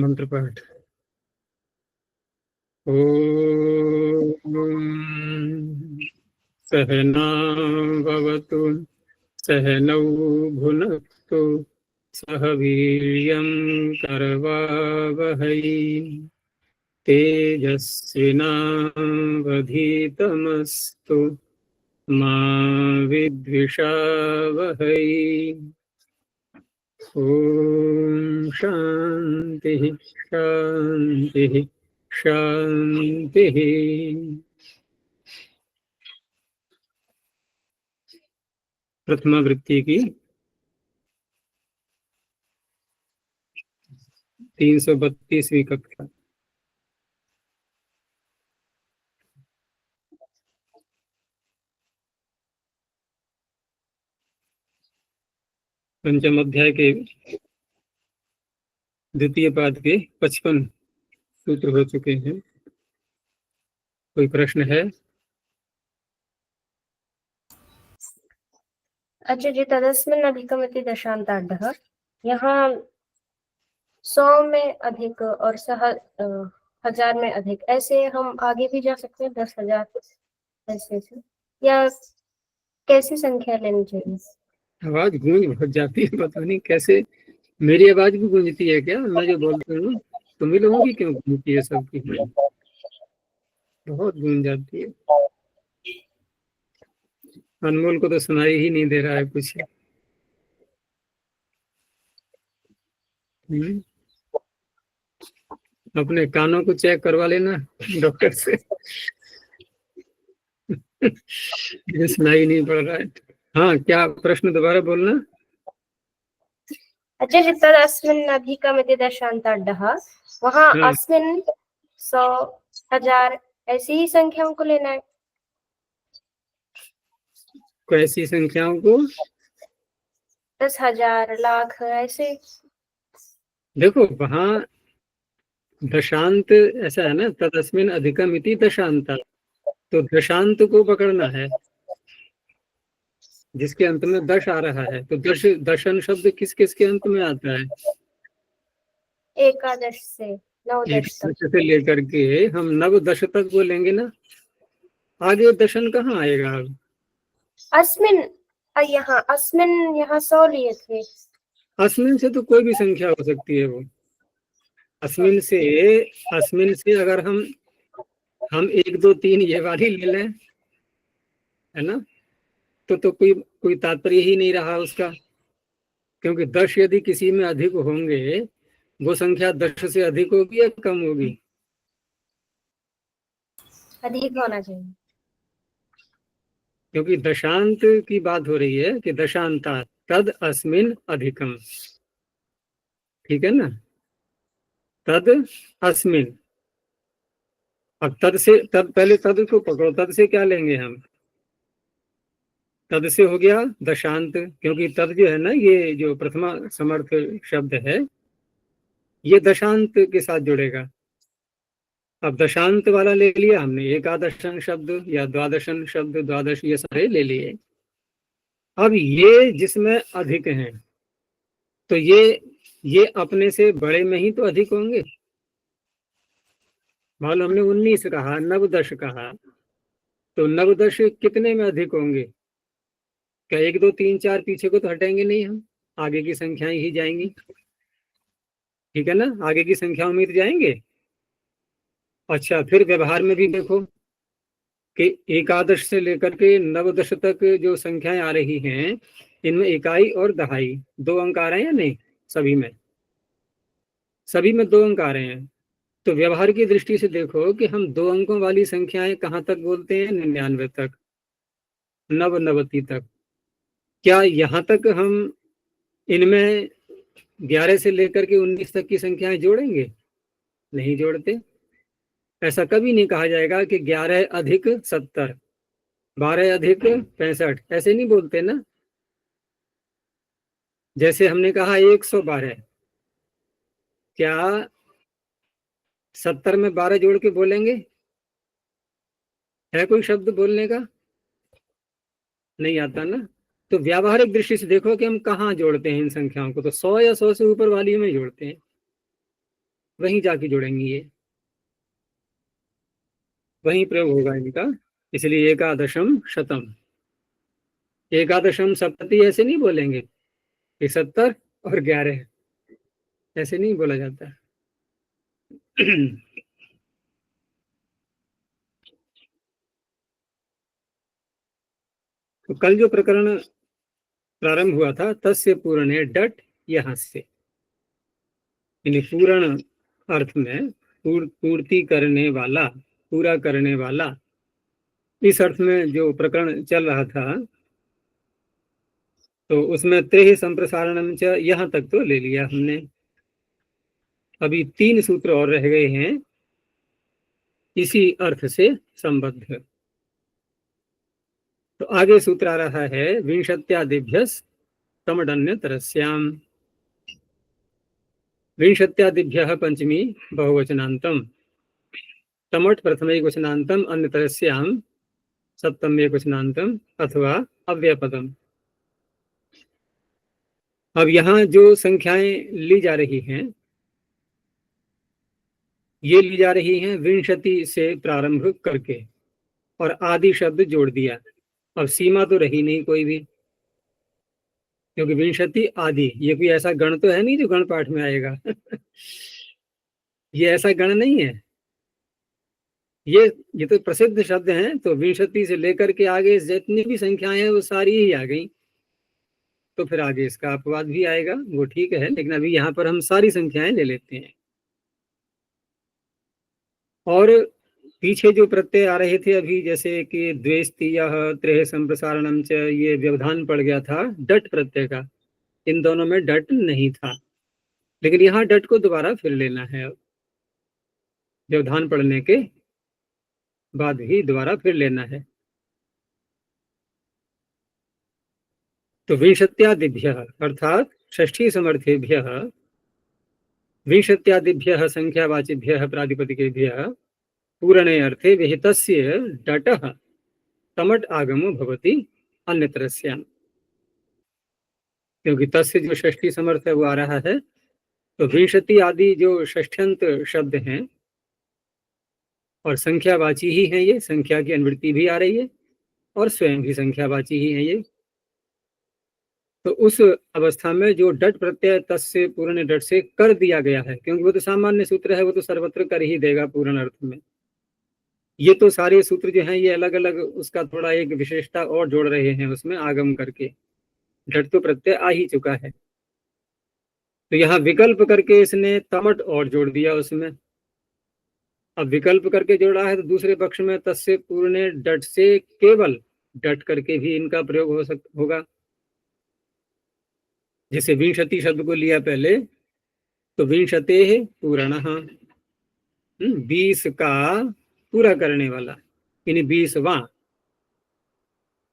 मंत्र पाठ। ओम सहना भवतु सहनौ भुनक्तु सह वीर्यं करवावहै तेजस्विनावधीतमस्तु मा विद्विषावहै। ओम शांति शांति शांति। प्रथमा वृत्ति की 332वीं कक्षा। पंचम अध्याय के द्वितीय पाद के 55 सूत्र हो चुके हैं। कोई प्रश्न है? अच्छा जी, तदस्मिन् अधिकमिति दशांतार्धः। यहाँ 100 में अधिक और सह 1000 में अधिक, ऐसे हम आगे भी जा सकते हैं। 10,000 ऐसे से, या कैसी संख्या लेनी चाहिए? आवाज गूंज बहुत जाती है, पता नहीं कैसे। मेरी आवाज भी गूंजती है क्या? मैं जो बोलती हूँ तुम ही लोगों की क्यों गूंजती है? सबकी बहुत गूंज जाती है। अनमोल को तो सुनाई ही नहीं दे रहा है कुछ। अपने कानों को चेक करवा लेना डॉक्टर से। मुझे सुनाई नहीं पड़ रहा है। हाँ, क्या प्रश्न दोबारा बोलना। अच्छा जी, तदस्मिन् अधिकमिति दशांतार्धः, वहाँ अस्मिन् 100, 1000 ऐसी ही संख्याओं को लेना है। कैसी संख्याओं को? 10,000, लाख, ऐसे। देखो वहाँ दशांत ऐसा है ना, तदस्मिन अधिकम इति दशांत, तो दशांत को पकड़ना है जिसके अंत में दश आ रहा है। तो दशन शब्द किस किस के अंत में आता है? एकादश से नवदश तक। से लेकर के हम नवदश तक बोलेंगे ना, आगे दशन कहाँ आएगा? अब अस्मिन, यहाँ 100 लिए थे। अस्मिन से तो कोई भी संख्या हो सकती है। वो अस्मिन से अगर हम 1 2 3 ये वाली ले लें, है ना, तो कोई तात्पर्य ही नहीं रहा उसका। क्योंकि 10 यदि किसी में अधिक होंगे, वो संख्या 10 से अधिक होगी या कम होगी? अधिक होना चाहिए, क्योंकि दशांत की बात हो रही है कि दशांता तद अस्मिन अधिकम, ठीक है ना। तद अस्मिन, अब तद पहले तद को पकड़ो। तद से क्या लेंगे हम? तद से हो गया दशांत, क्योंकि तद जो है ना, ये जो प्रथमा समर्थ शब्द है, ये दशांत के साथ जुड़ेगा। अब दशांत वाला ले लिया हमने, एकादशन शब्द या द्वादशन शब्द, द्वादश, ये सारे ले लिए। अब ये जिसमें अधिक हैं, तो ये अपने से बड़े में ही तो अधिक होंगे। मान लो हमने 19 कहा, नवदश कहा, तो नवदश कितने में अधिक होंगे? क्या 1 2 3 4 पीछे को तो हटेंगे नहीं, हम आगे की संख्याएं ही जाएंगी, ठीक है ना। आगे की संख्याओं में तो जाएंगे। अच्छा, फिर व्यवहार में भी देखो कि एकादश से लेकर के नवदश तक जो संख्याएं आ रही हैं, इनमें इकाई और दहाई 2 अंक आ रहे हैं या नहीं? सभी में 2 अंक आ रहे हैं। तो व्यवहार की दृष्टि से देखो कि हम 2 अंकों वाली संख्याएं कहाँ तक बोलते हैं? 99 तक, नवनवति तक। क्या यहाँ तक हम इनमें 11 से लेकर के 19 तक की संख्याएं जोड़ेंगे? नहीं जोड़ते। ऐसा कभी नहीं कहा जाएगा कि 11 अधिक 70, 12 अधिक 65, ऐसे नहीं बोलते ना। जैसे हमने कहा 112, क्या 70 में 12 जोड़ के बोलेंगे? है कोई शब्द बोलने का? नहीं आता ना। तो व्यावहारिक दृष्टि से देखो कि हम कहाँ जोड़ते हैं इन संख्याओं को, तो 100 या 100 से ऊपर वाली में जोड़ते हैं। वहीं जाके जुड़ेंगी, ये वहीं प्रयोग होगा इनका। इसलिए एकादशम शतम, एकादशम सप्तति ऐसे नहीं बोलेंगे कि 70 और 11, ऐसे नहीं बोला जाता। तो कल जो प्रकरण प्रारंभ हुआ था, तस्य पूर्णे डट, यहां से यानी पूर्ण अर्थ में पूर्ति करने वाला, पूरा करने वाला, इस अर्थ में जो प्रकरण चल रहा था, तो उसमें त्रेहि संप्रसारणम च, यहां तक तो ले लिया हमने। अभी 3 सूत्र और रह गए हैं इसी अर्थ से संबद्ध। तो आगे सूत्र आ रहा है विंशत्यादिभ्यस् तमडन्यतरस्याम। विंशत्यादिभ्यः पंचमी बहुवचनान्तम, तमट प्रथम एक वचनान्तम, अन्यतरस्याम सप्तम एक वचनान्तम अथवा अव्ययपदम। अब यहाँ जो संख्याएं ली जा रही हैं, ये ली जा रही हैं विंशति से प्रारंभ करके, और आदि शब्द जोड़ दिया। अब सीमा तो रही नहीं कोई भी, क्योंकि विंशति आदि, ये कोई ऐसा गण तो है नहीं जो गण पाठ में आएगा। ये ऐसा गण नहीं है, ये तो प्रसिद्ध शब्द हैं। तो विंशति से लेकर के आगे जितनी भी संख्याएं हैं वो सारी ही आ गई। तो फिर आगे इसका अपवाद भी आएगा, वो ठीक है, लेकिन अभी यहाँ पर हम सारी संख्याएं ले लेते हैं। और पीछे जो प्रत्यय आ रहे थे अभी, जैसे कि द्वेस्तीयः त्रेह संप्रसारणम च, ये व्यवधान पड़ गया था डट प्रत्यय का, इन दोनों में डट नहीं था, लेकिन यहाँ डट को दोबारा फिर लेना है। अब व्यवधान पड़ने के बाद ही दोबारा फिर लेना है। तो विंशत्यादिभ्यः अर्थात षष्ठी समर्थेभ्यः, विंशत्यादिभ्यः संख्यावाचिभ्यः प्रातिपदिकेभ्यः पूरणे अर्थे विहितस्य डटः तमट आगमो भवति अन्यतरस्याम्। क्योंकि तस्य जो षष्ठी समर्थ है वो आ रहा है, तो विंशति आदि जो षष्ठ्यंत शब्द हैं और संख्यावाची ही हैं, ये संख्या की अनुवृत्ति भी आ रही है और स्वयं भी संख्यावाची ही है ये। तो उस अवस्था में जो डट प्रत्यय तस्य पूर्ण डट से कर दिया गया है, क्योंकि वो तो सामान्य सूत्र है, वो तो सर्वत्र कर ही देगा पूर्ण अर्थ में। ये तो सारे सूत्र जो हैं ये अलग अलग उसका थोड़ा एक विशेषता और जोड़ रहे हैं उसमें आगम करके। डट तो प्रत्यय आ ही चुका है, तो यहाँ विकल्प करके इसने तमट और जोड़ दिया उसमें। अब विकल्प करके जोड़ा है तो दूसरे पक्ष में तस्य पूर्ण डट से केवल डट करके भी इनका प्रयोग होगा। जैसे विंशति शब्द को लिया पहले, तो विंशते पूर्णः, 20 का पूरा करने वाला, यानी 20वां।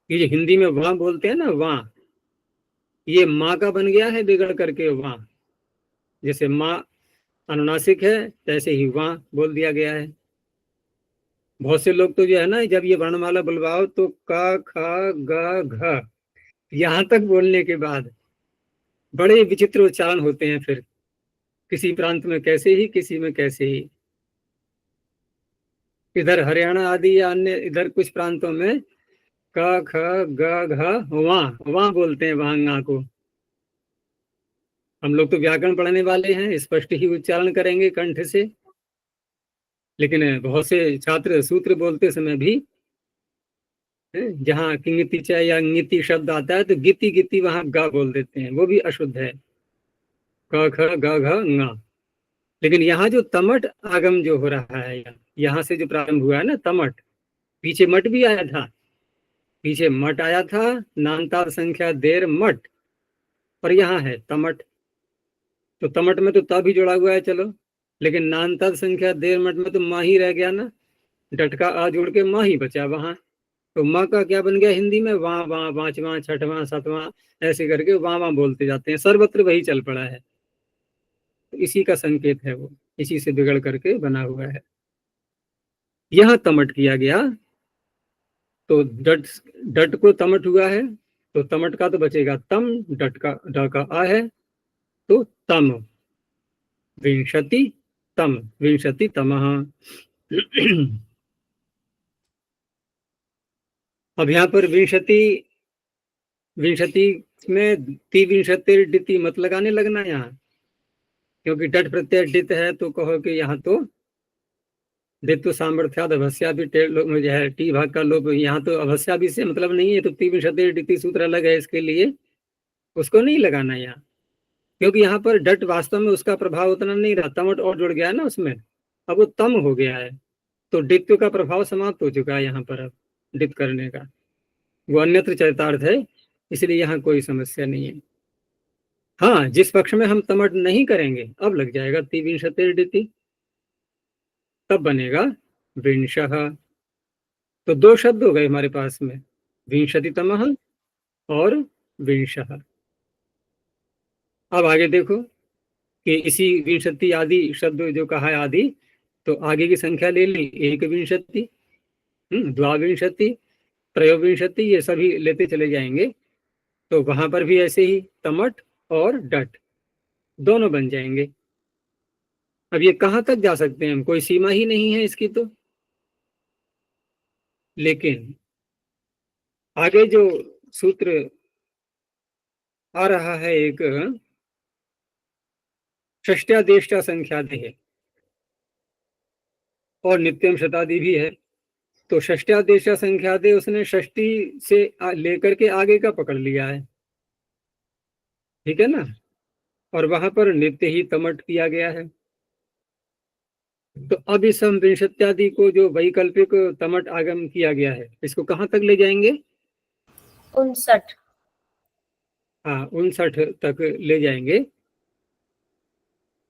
ये जो हिंदी में वां बोलते हैं ना, वां, ये माँ का बन गया है बिगड़ करके वां। जैसे माँ अनुनासिक है, तैसे ही वां बोल दिया गया है। बहुत से लोग तो जो है ना, जब ये वर्णमाला बुलवाओ तो क ख ग घ यहाँ तक बोलने के बाद बड़े विचित्र उच्चारण होते हैं। फिर किसी प्रांत में कैसे ही, किसी में कैसे ही। इधर हरियाणा आदि या अन्य इधर कुछ प्रांतों में क ख ग घ वां वां बोलते हैं, वहां को। हम लोग तो व्याकरण पढ़ने वाले हैं, स्पष्ट ही उच्चारण करेंगे कंठ से, लेकिन बहुत से छात्र सूत्र बोलते समय भी जहाँ किंगिति च या ङिति शब्द आता है तो गिति गिति वहां गा बोल देते हैं, वो भी अशुद्ध है, क ख ग घ ङ। लेकिन यहाँ जो तमट आगम जो हो रहा है, यहाँ से जो प्रारंभ हुआ है ना तमट, पीछे मट भी आया था, पीछे मट आया था, नामताद संख्या देर मट, और यहाँ है तमट। तो तमट में तो ता भी जुड़ा हुआ है, चलो, लेकिन नामताद संख्या देर मट में तो माँ ही रह गया ना, डट का आ जोड़ के माँ ही बचा वहां। तो माँ का क्या बन गया हिंदी में, वां वां, पांचवां, छठवां, सातवां, ऐसे करके वां वां बोलते जाते हैं, सर्वत्र वही चल पड़ा है। तो इसी का संकेत है वो, इसी से बिगड़ करके बना हुआ है। यहाँ तमट किया गया तो डट को तमट हुआ है, तो तमट का तो बचेगा तम, डट का ड का आ है, तो तम विंशति तम विंशति तमः। अब यहाँ पर विंशति विंशति में द्विविंशतिर्डिति मत लगाने लगना यहाँ, क्योंकि डट प्रत्यय डित है तो कहो कि यहाँ तो डित्व सामर्थ्याद अभस्या भी जो है टी भाग का लोप, यहाँ तो अभस्या भी से मतलब नहीं है, तो द्विविंशतिर्डिति सूत्र अलग है इसके लिए, उसको नहीं लगाना यहाँ, क्योंकि यहाँ पर डट वास्तव में उसका प्रभाव उतना नहीं रहा, तमट और जुड़ गया है ना उसमें, अब वो तम हो गया है, तो डित्व का प्रभाव समाप्त हो चुका है यहाँ पर, अब डित करने का वो अन्यत्र चरितार्थ है, इसलिए यहाँ कोई समस्या नहीं है। हाँ, जिस पक्ष में हम तमट नहीं करेंगे अब लग जाएगा द्विविंशतिर्डिति, तब बनेगा विंशः। तो दो शब्द हो गए हमारे पास में, विंशतितमः और विंशः। अब आगे देखो कि इसी विंशति आदि शब्द जो कहा है आदि, तो आगे की संख्या ले ली, एक विंशति, द्वाविंशति, त्रयोविंशति, ये सभी लेते चले जाएंगे, तो वहां पर भी ऐसे ही तमट और डट दोनों बन जाएंगे। अब ये कहाँ तक जा सकते हैं हम, कोई सीमा ही नहीं है इसकी तो। लेकिन आगे जो सूत्र आ रहा है एक षष्ट्यादेष्टा संख्यादि और नित्यम शतादि भी है, तो षष्ट्यादेशा संख्यादि उसने षष्टी से लेकर के आगे का पकड़ लिया है, ठीक है ना, और वहां पर नित्य ही तमट किया गया है। तो अब इस हम विंशत्यादि को जो वैकल्पिक तमट आगम किया गया है, इसको कहाँ तक ले जाएंगे, 59। हाँ 59 तक ले जाएंगे,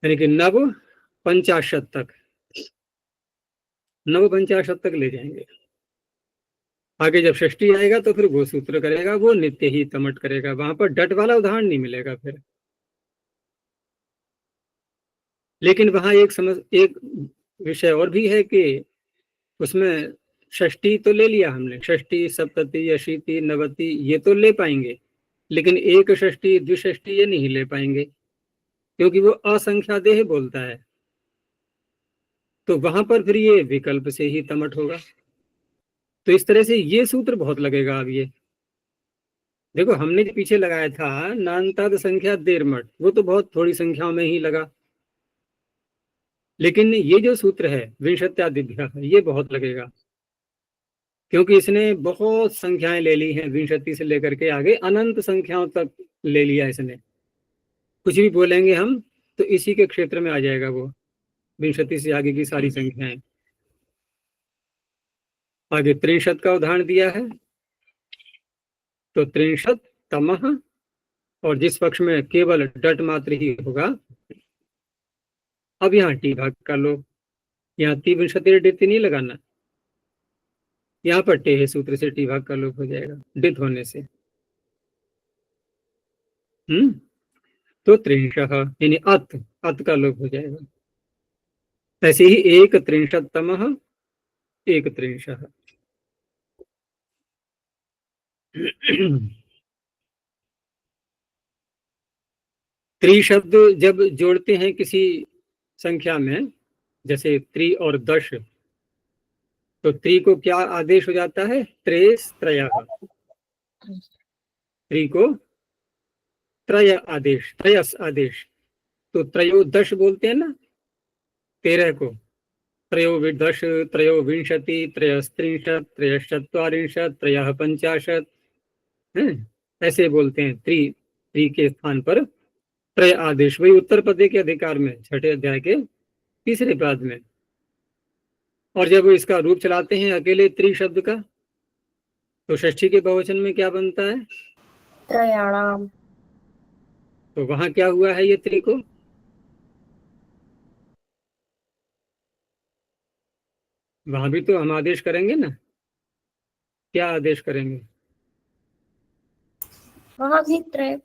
यानी कि नव पंचाशत तक, नव पंचाशत तक ले जाएंगे। आगे जब षष्ठी आएगा तो फिर वो सूत्र करेगा, वो नित्य ही तमट करेगा, वहां पर डट वाला उदाहरण नहीं मिलेगा फिर। लेकिन वहां एक विषय और भी है कि उसमें षष्ठी तो ले लिया हमने, षष्ठी सप्तति अशीति नवति ये तो ले पाएंगे, लेकिन एक षष्ठी द्विषष्ठी ये नहीं ले पाएंगे, क्योंकि वो असंख्यादेह बोलता है, तो वहां पर फिर ये विकल्प से ही तमट होगा। तो इस तरह से ये सूत्र बहुत लगेगा। अब ये देखो हमने जो पीछे लगाया था नान्ताद संख्या देरमठ, वो तो बहुत थोड़ी संख्याओं में ही लगा, लेकिन ये जो सूत्र है विंशत्यादिभ्यः ये बहुत लगेगा, क्योंकि इसने बहुत संख्याएं ले ली हैं, विंशति से लेकर के आगे अनंत संख्याओं तक ले लिया इसने। कुछ भी बोलेंगे हम तो इसी के क्षेत्र में आ जाएगा वो, विंशति से आगे की सारी संख्याएं। आगे त्रिशत का उदाहरण दिया है, तो त्रिशत तमः, और जिस पक्ष में केवल डट मात्र ही होगा, अब यहाँ टी भाग का लोप, यहाँ त्रिविंशति डित नहीं लगाना, यहाँ पर टेह सूत्र से टी भाग का लोप हो जाएगा डित होने से। तो त्रिंशः यानी अत का लोप हो जाएगा। ऐसे ही एक त्रिंशतमः, एक त्रिंशः। त्रि शब्द जब जोड़ते हैं किसी संख्या में, जैसे त्रि और दश, तो त्रि को क्या आदेश हो जाता है, त्रेस त्रयः, त्रि को त्रय आदेश, त्रयस आदेश, तो त्रयोदश बोलते हैं ना 13 को, त्रयोदश, त्रयोविंशति, त्रयस्त्रिंशत्, त्रयश्चत्वारिंशत्, त्रयः पंचाशत्, ऐसे बोलते हैं। त्रि के स्थान पर त्रय आदेश, वही उत्तर पदे के अधिकार में छठे अध्याय के तीसरे पद में। और जब इसका रूप चलाते हैं अकेले त्रि शब्द का, तो षष्ठी के बहुवचन में क्या बनता है, त्रयाणाम। तो वहां क्या हुआ है, ये त्रि को वहां भी तो हम आदेश करेंगे ना, क्या आदेश करेंगे, वहां भी त्रय,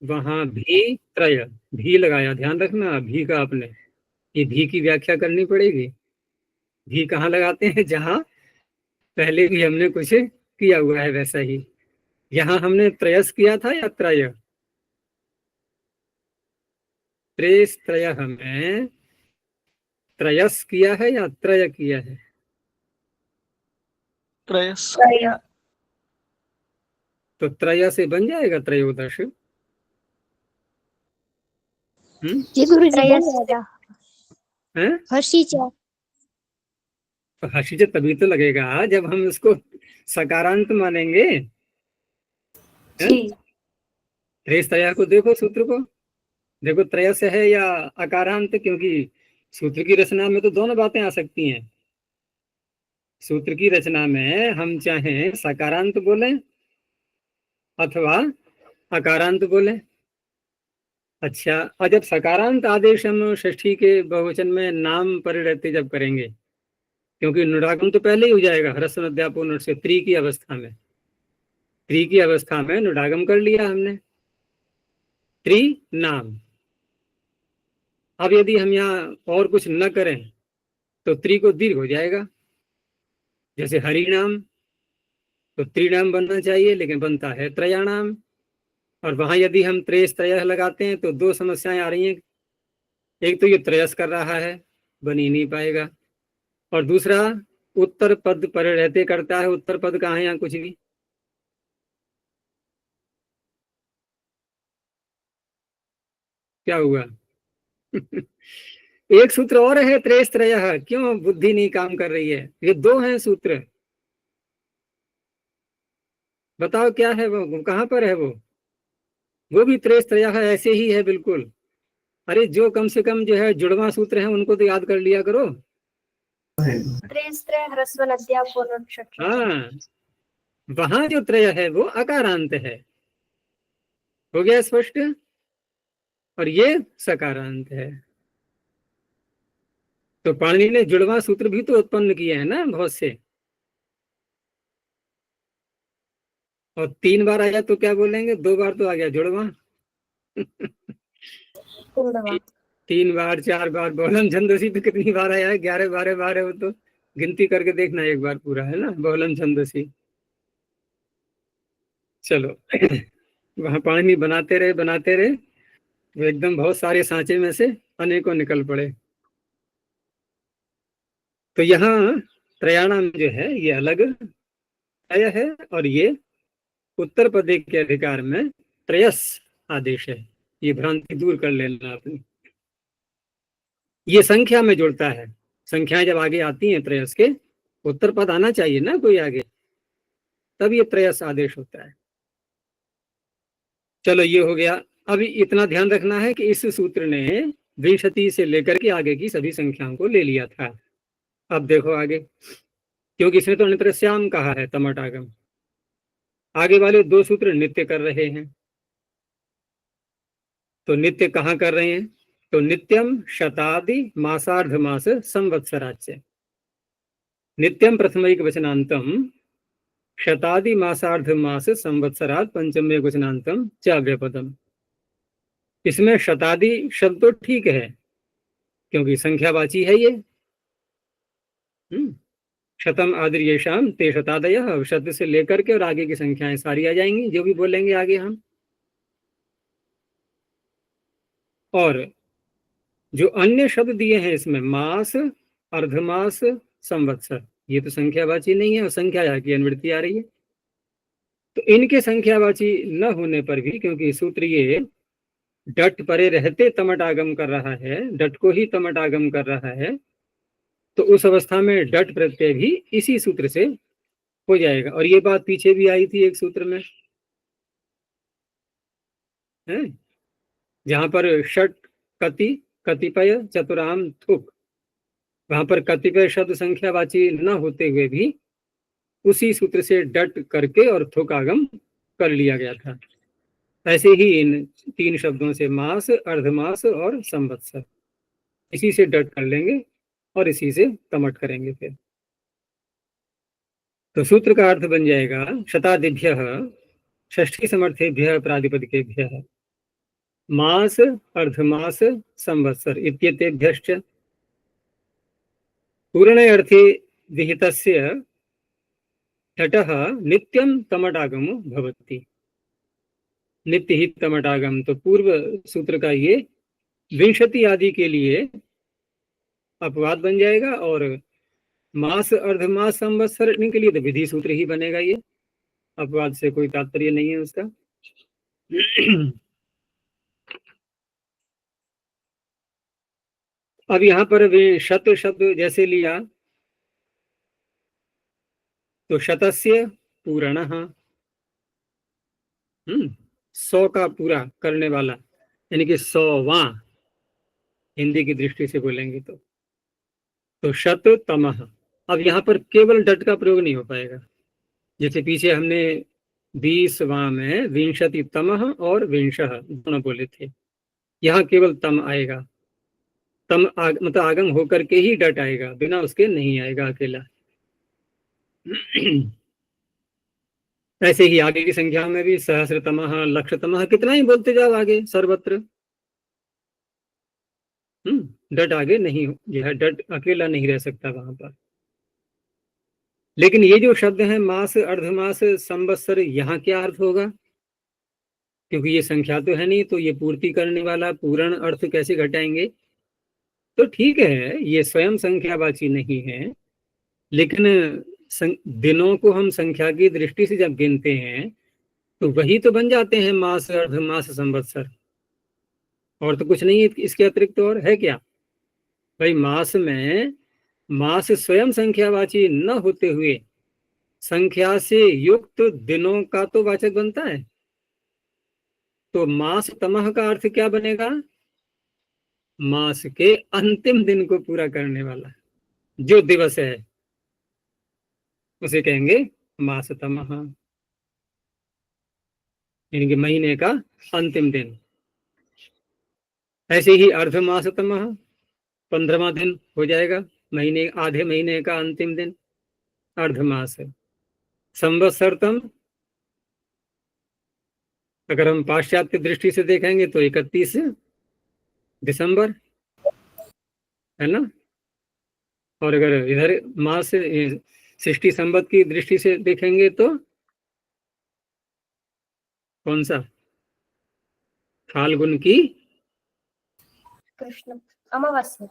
वहां भी त्रय, भी लगाया, ध्यान रखना भी का आपने, ये भी की व्याख्या करनी पड़ेगी। भी कहाँ लगाते हैं, जहां पहले भी हमने कुछ किया हुआ है वैसा ही, यहाँ हमने त्रयस किया था या त्रय, त्रेस त्रयः में त्रयस किया है या त्रय किया है? त्रयस। त्रय। तो त्रय से बन जाएगा त्रयोदश। जी गुरु जी बन त्रयस जाएगा। है? हर्षी चा। तो हर्षिज तभी तो लगेगा जब हम इसको सकारांत मानेंगे। है? जी। त्रेस त्रय को देखो, सूत्र को देखो, त्रयस है या अकारांत, क्योंकि सूत्र की रचना में तो दोनों बातें आ सकती हैं। सूत्र की रचना में हम चाहे सकारांत बोलें अथवा अकारांत बोलें। अच्छा, और जब सकारांत आदेश हम षष्ठी के बहुवचन में नाम परिणति जब करेंगे, क्योंकि नुडागम तो पहले ही हो जाएगा ह्रस्व अध्यापन से त्रि की अवस्था में। त्रि की अवस्था में नुडागम कर लिया हमने, त्रि नाम। अब यदि हम यहाँ और कुछ न करें तो त्रि को दीर्घ हो जाएगा। जैसे हरि नाम, तो त्रिनाम बनना चाहिए, लेकिन बनता है त्रयाणाम। और वहां यदि हम त्रेस त्रय लगाते हैं तो दो समस्याएं आ रही हैं। एक तो ये त्रयस कर रहा है, बन ही नहीं पाएगा। और दूसरा, उत्तर पद पर रहते करता है। उत्तर पद कहाँ है? यहाँ कुछ नहीं। क्या हुआ? एक सूत्र और है, त्रेस त्रय। क्यों बुद्धि नहीं काम कर रही है? ये दो हैं सूत्र, बताओ क्या है वो, कहाँ पर है वो भी त्रेस त्रय है, ऐसे ही है बिल्कुल। अरे जो कम से कम जो है जुड़वा सूत्र है उनको तो याद कर लिया करो। त्रय ह्रस्व अध्यापन षष्ठी। हाँ, वहां जो त्रय है वो अकारांत है। हो गया स्पष्ट? और ये सकारांत है। तो पाणिनि ने जुड़वा सूत्र भी तो उत्पन्न किए हैं ना बहुत से। और 3 बार आया तो क्या बोलेंगे? 2 बार तो आ गया जुड़वा। कुंडवा। 3 बार 4 बार बहुलम छंदसी तो कितनी बार आया है? 11 12 बार है वो तो। गिनती करके देखना एक बार पूरा, है ना, बहुलम छंदसी। चलो। वहां पाणिनि बनाते रहे वो एकदम बहुत सारे सांचे में से अनेकों निकल पड़े। तो यहाँ त्रयाणाम जो है ये अलग त्रय है, और ये उत्तर पदे के अधिकार में त्रयस आदेश है। ये भ्रांति दूर कर लेना अपनी। ये संख्या में जुड़ता है। संख्याएं जब आगे आती हैं त्रयस के, उत्तर पद आना चाहिए ना कोई आगे, तब ये त्रयस आदेश होता है। चलो ये हो गया। अभी इतना ध्यान रखना है कि इस सूत्र ने विंशति से लेकर के आगे की सभी संख्याओं को ले लिया था। अब देखो आगे, क्योंकि इसने तो अन्यत्र श्याम कहा है तमटागम। आगे वाले 2 सूत्र नित्य कर रहे हैं। तो नित्य कहाँ कर रहे हैं? तो नित्यम शतादि मासार्ध मास संवत्सराच्य। नित्यम प्रथम वचनांतम शतादि मासार्ध मास संवत्सरात् पंचम वचनांतम च अव्यपदम। इसमें शतादि शब्द तो ठीक है, क्योंकि संख्यावाची है ये। शतम आदिर्येषाम ते शतादयः, शत से लेकर के और आगे की संख्याएं सारी आ जाएंगी जो भी बोलेंगे आगे हम। और जो अन्य शब्द दिए हैं इसमें, मास, अर्धमास, संवत्सर, ये तो संख्यावाची नहीं है और संख्या की अनुवृत्ति आ रही है। तो इनके संख्यावाची न होने पर भी, क्योंकि सूत्र ये डट परे रहते तमट आगम कर रहा है, डट को ही तमट आगम कर रहा है, तो उस अवस्था में डट प्रत्यय भी इसी सूत्र से हो जाएगा। और ये बात पीछे भी आई थी एक सूत्र में, है, जहां पर षट कति कतिपय चतुराम थुक, वहां पर कतिपय शब्द संख्यावाची न होते हुए भी उसी सूत्र से डट करके और थुक आगम कर लिया गया था। ऐसे ही इन 3 शब्दों से मास, अर्धमास और संवत्सर, इसी से डट कर लेंगे और इसी से तमट करेंगे फिर। तो सूत्र का अर्थ बन जाएगा शतादिभ्य षष्ठी समर्थेभ्य प्रातिपदिकेभ्य मास अर्धमास संवत्सर इत्येतेभ्यश्च पूर्णे अर्थे विहितस्य घटः नित्यं तमटागमो भवति। नित्य ही तमटागम, तो पूर्व सूत्र का ये विंशति आदि के लिए अपवाद बन जाएगा, और मास अर्धमास संवत्सर के लिए तो विधि सूत्र ही बनेगा। ये अपवाद से कोई तात्पर्य नहीं है उसका। अब यहाँ पर वे शत शब्द जैसे लिया तो शतस्य पूरणः, 100 का पूरा करने वाला, यानी कि 100वां हिंदी की दृष्टि से बोलेंगे तो शत तमः। अब यहाँ पर केवल डट का प्रयोग नहीं हो पाएगा, जैसे पीछे हमने 20वां में विंशति तमः और विंशः दोनों बोले थे, यहाँ केवल तम आएगा। तम मतलब आगम होकर के ही डट आएगा, बिना उसके नहीं आएगा अकेला। ऐसे ही आगे की संख्या में भी सहस्रतमः, लक्षतमः, कितना ही बोलते जाओ आगे सर्वत्र, डट आगे नहीं, जो है डट अकेला नहीं रह सकता वहां पर। लेकिन ये जो शब्द है मास अर्धमास संवत्सर, यहाँ क्या अर्थ होगा? क्योंकि ये संख्या तो है नहीं, तो ये पूर्ति करने वाला पूर्ण अर्थ कैसे घटाएंगे? तो ठीक है, ये स्वयं संख्यावाची नहीं है, लेकिन दिनों को हम संख्या की दृष्टि से जब गिनते हैं तो वही तो बन जाते हैं मास अर्धमास संवत्सर, और तो कुछ नहीं है इसके अतिरिक्त। और है क्या भाई? मास में मास स्वयं संख्यावाची न होते हुए संख्या से युक्त दिनों का तो वाचक बनता है। तो मास तमह का अर्थ क्या बनेगा? मास के अंतिम दिन को पूरा करने वाला जो दिवस है उसे कहेंगे मास तमह, यानी कि महीने का अंतिम दिन। ऐसे ही अर्धमास तमह 15वां दिन हो जाएगा, महीने आधे महीने का अंतिम दिन अर्धमास है। संवत्सरतम अगर हम पाश्चात्य दृष्टि से देखेंगे तो 31 दिसंबर है ना। और अगर इधर मास सृष्टि संवत की दृष्टि से देखेंगे तो कौन सा? फाल्गुन की कृष्ण अमावस्या।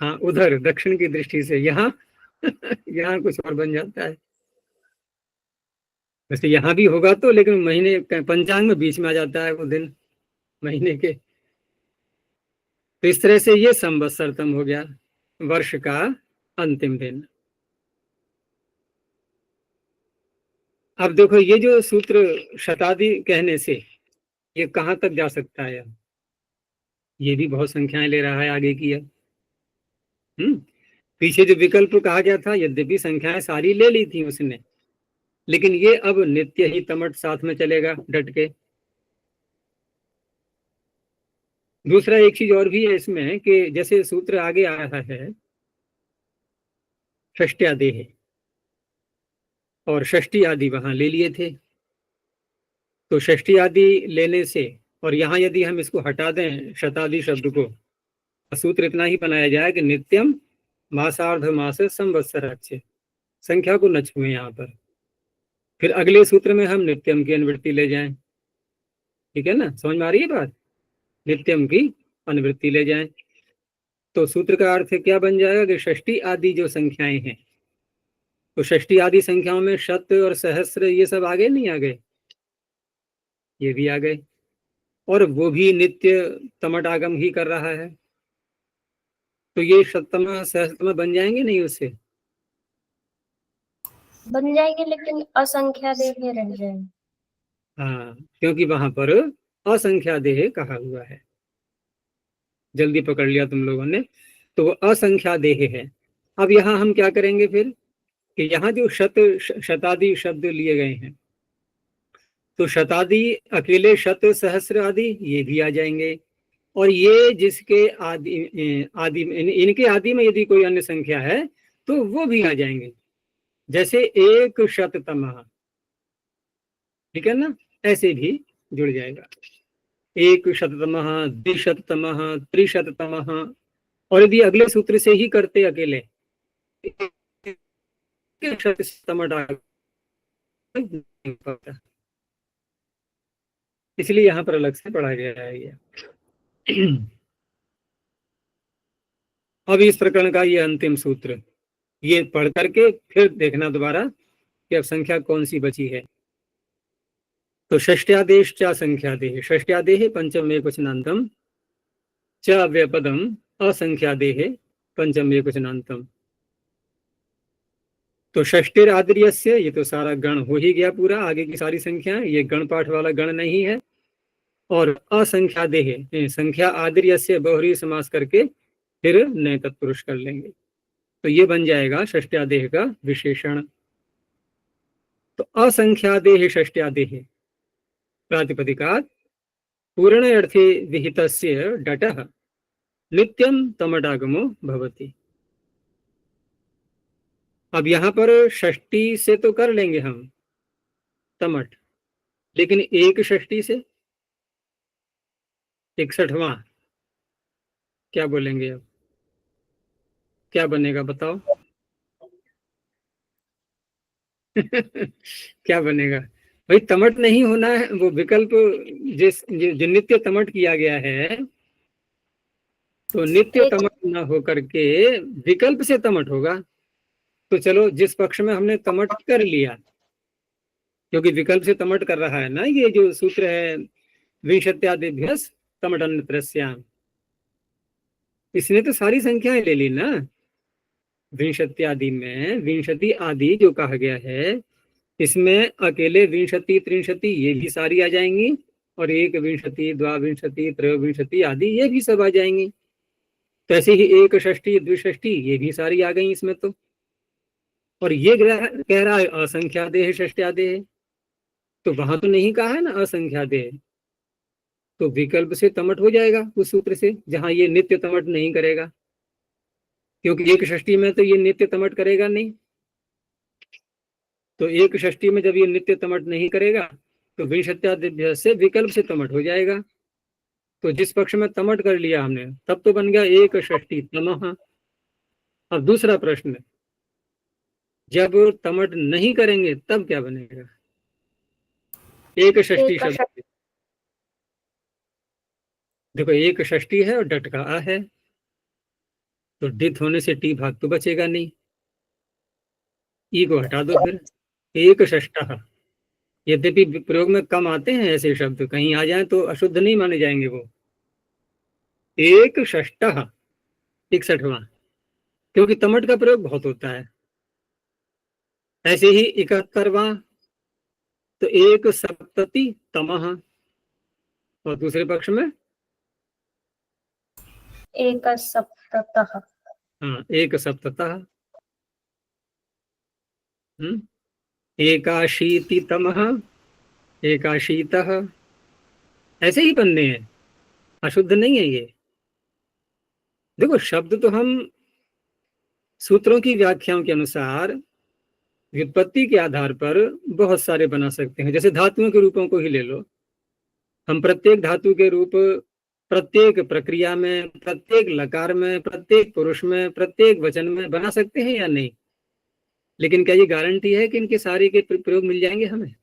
हाँ, उधर दक्षिण की दृष्टि से। यहाँ यहाँ कुछ और बन जाता है। वैसे यहाँ भी होगा तो, लेकिन महीने पंचांग में बीच में आ जाता है वो दिन महीने के। तो इस तरह से ये संवत्सरतम हो गया, वर्ष का अंतिम दिन। अब देखो ये जो सूत्र शतादि कहने से ये कहाँ तक जा सकता है? ये भी बहुत संख्याएं ले रहा है आगे की। पीछे जो विकल्प कहा गया था, यद्यपि संख्याएं सारी ले ली थी उसने, लेकिन ये अब नित्य ही तमट साथ में चलेगा डट के। दूसरा एक चीज और भी है इसमें कि जैसे सूत्र आगे आ रहा है षष्ट्यादेह, और षष्ठी आदि वहां ले लिए थे, तो षष्ठी आदि लेने से, और यहाँ यदि हम इसको हटा दें शतादि शब्द को, सूत्र इतना ही बनाया जाए कि नित्यम मासार्ध मास संवत्सराच्य, संख्या को न छुए यहाँ पर। फिर अगले सूत्र में हम नित्यम की अनुवृत्ति ले जाएं, ठीक है ना? समझ में आ रही है बात? नित्यम की अनुवृत्ति ले जाएं तो सूत्र का अर्थ क्या बन जाएगा कि षष्ठी आदि जो संख्याएं हैं, तो षष्ठी आदि संख्याओं में शत और सहस्र ये सब आ गए, नहीं आ गए? ये भी आ गए, और वो भी नित्य तमट आगम ही कर रहा है, तो ये शततम सहस्रतम बन जाएंगे नहीं उससे? बन जाएंगे, लेकिन असंख्या देह रह जाएंगे। हाँ, क्योंकि वहां पर असंख्या देह कहा हुआ है। जल्दी पकड़ लिया तुम लोगों ने, तो वो असंख्या देह है। अब यहाँ हम क्या करेंगे फिर कि यहाँ जो शतादि शब्द लिए गए हैं, तो शतादि अकेले शत सहस्र आदि ये भी आ जाएंगे, और ये जिसके आदि इनके आदि में यदि कोई अन्य संख्या है तो वो भी आ जाएंगे, जैसे एक शततमः, ठीक है ना? ऐसे भी जुड़ जाएगा, एक शततमः, द्विशततमः, त्रिशततमः। और यदि अगले सूत्र से ही करते अकेले इसलिए यहाँ पर अलग से पढ़ा गया है ये। अब इस प्रकरण का ये अंतिम सूत्र, ये पढ़ करके फिर देखना दोबारा कि अब संख्या कौन सी बची है। तो षष्ट्यादेश च संख्यादेह, षष्ट्यादेह पंचम एकवचनांतम च अव्यपदम असंख्यादेह पंचम एकवचनांतम। तो षष्टिर आद्रियस्य, ये तो सारा गण हो ही गया पूरा, आगे की सारी संख्याएं, ये गण पाठ वाला गण नहीं है। और असंख्यादेह, संख्या आद्रियस्य बहुरी समास करके फिर नए तत्पुरुष कर लेंगे, तो ये बन जाएगा षष्ट्यादेह का विशेषण। तो असंख्यादेह षष्ट्यादेह प्रातिपदिकात् पूर्ण अर्थे विहितस्य डटः नित्यम तमडागमो भवति। अब यहाँ पर षष्टी से तो कर लेंगे हम तमट, लेकिन एक षष्टी से 61वां क्या बोलेंगे? अब क्या बनेगा बताओ? क्या बनेगा भाई? तमट नहीं होना है, वो विकल्प जो नित्य तमट किया गया है, तो नित्य तमट ना हो करके विकल्प से तमट होगा। तो चलो, जिस पक्ष में हमने तमट कर लिया, क्योंकि विकल्प से तमट कर रहा है ना, ये जो सूत्र है विंशत्यादिभ्यस् तमटन्त्रस्याम्, इसने तो सारी संख्याएं ले ली ना। विंशत्यादि में विंशति आदि जो कहा गया है, इसमें अकेले विंशति त्रिंशति ये भी सारी आ जाएंगी, और एक विंशति द्वाविंशति त्रयोविंशति आदि ये भी सब आ जाएंगी। तो ऐसे ही एक षष्ठी द्विषष्ठी ये भी सारी आ गई इसमें तो। और ये कह रहा है असंख्यादेह षष्ट्यादेह, तो वहां तो नहीं कहा है ना असंख्यादेह, तो विकल्प से तमट हो जाएगा उस सूत्र से, जहां ये नित्य तमट नहीं करेगा, क्योंकि एक षष्ठी में तो ये नित्य तमट करेगा नहीं। तो एक षष्ठी में जब ये नित्य तमट नहीं करेगा, तो विंशत्यादिभ्य से विकल्प से तमट हो जाएगा। तो जिस पक्ष में तमट कर लिया हमने, तब तो बन गया एक षष्ठी तमः। अब दूसरा प्रश्न, जब तमट नहीं करेंगे तब क्या बनेगा? एक षष्ठी शब्द, देखो एक षष्ठी है और डट का आ है, तो डित होने से टी भाग तो बचेगा नहीं, ई को हटा दो फिर। एक षष्टः, यद्यपि प्रयोग में कम आते हैं ऐसे शब्द, कहीं आ जाए तो अशुद्ध नहीं माने जाएंगे वो। एक षष्टः 61वां, क्योंकि तमट का प्रयोग बहुत होता है। ऐसे ही 71वां, तो एक सप्तति तमः, और दूसरे पक्ष में एक सप्ततः, हाँ एक सप्ततः, एकाशीतितमः, एकाशीतः, ऐसे ही बनने हैं, अशुद्ध नहीं है ये। देखो शब्द तो हम सूत्रों की व्याख्याओं के अनुसार व्युत्पत्ति के आधार पर बहुत सारे बना सकते हैं। जैसे धातुओं के रूपों को ही ले लो, हम प्रत्येक धातु के रूप प्रत्येक प्रक्रिया में, प्रत्येक लकार में, प्रत्येक पुरुष में, प्रत्येक वचन में बना सकते हैं या नहीं? लेकिन क्या ये गारंटी है कि इनके सारे के प्रयोग मिल जाएंगे? हमें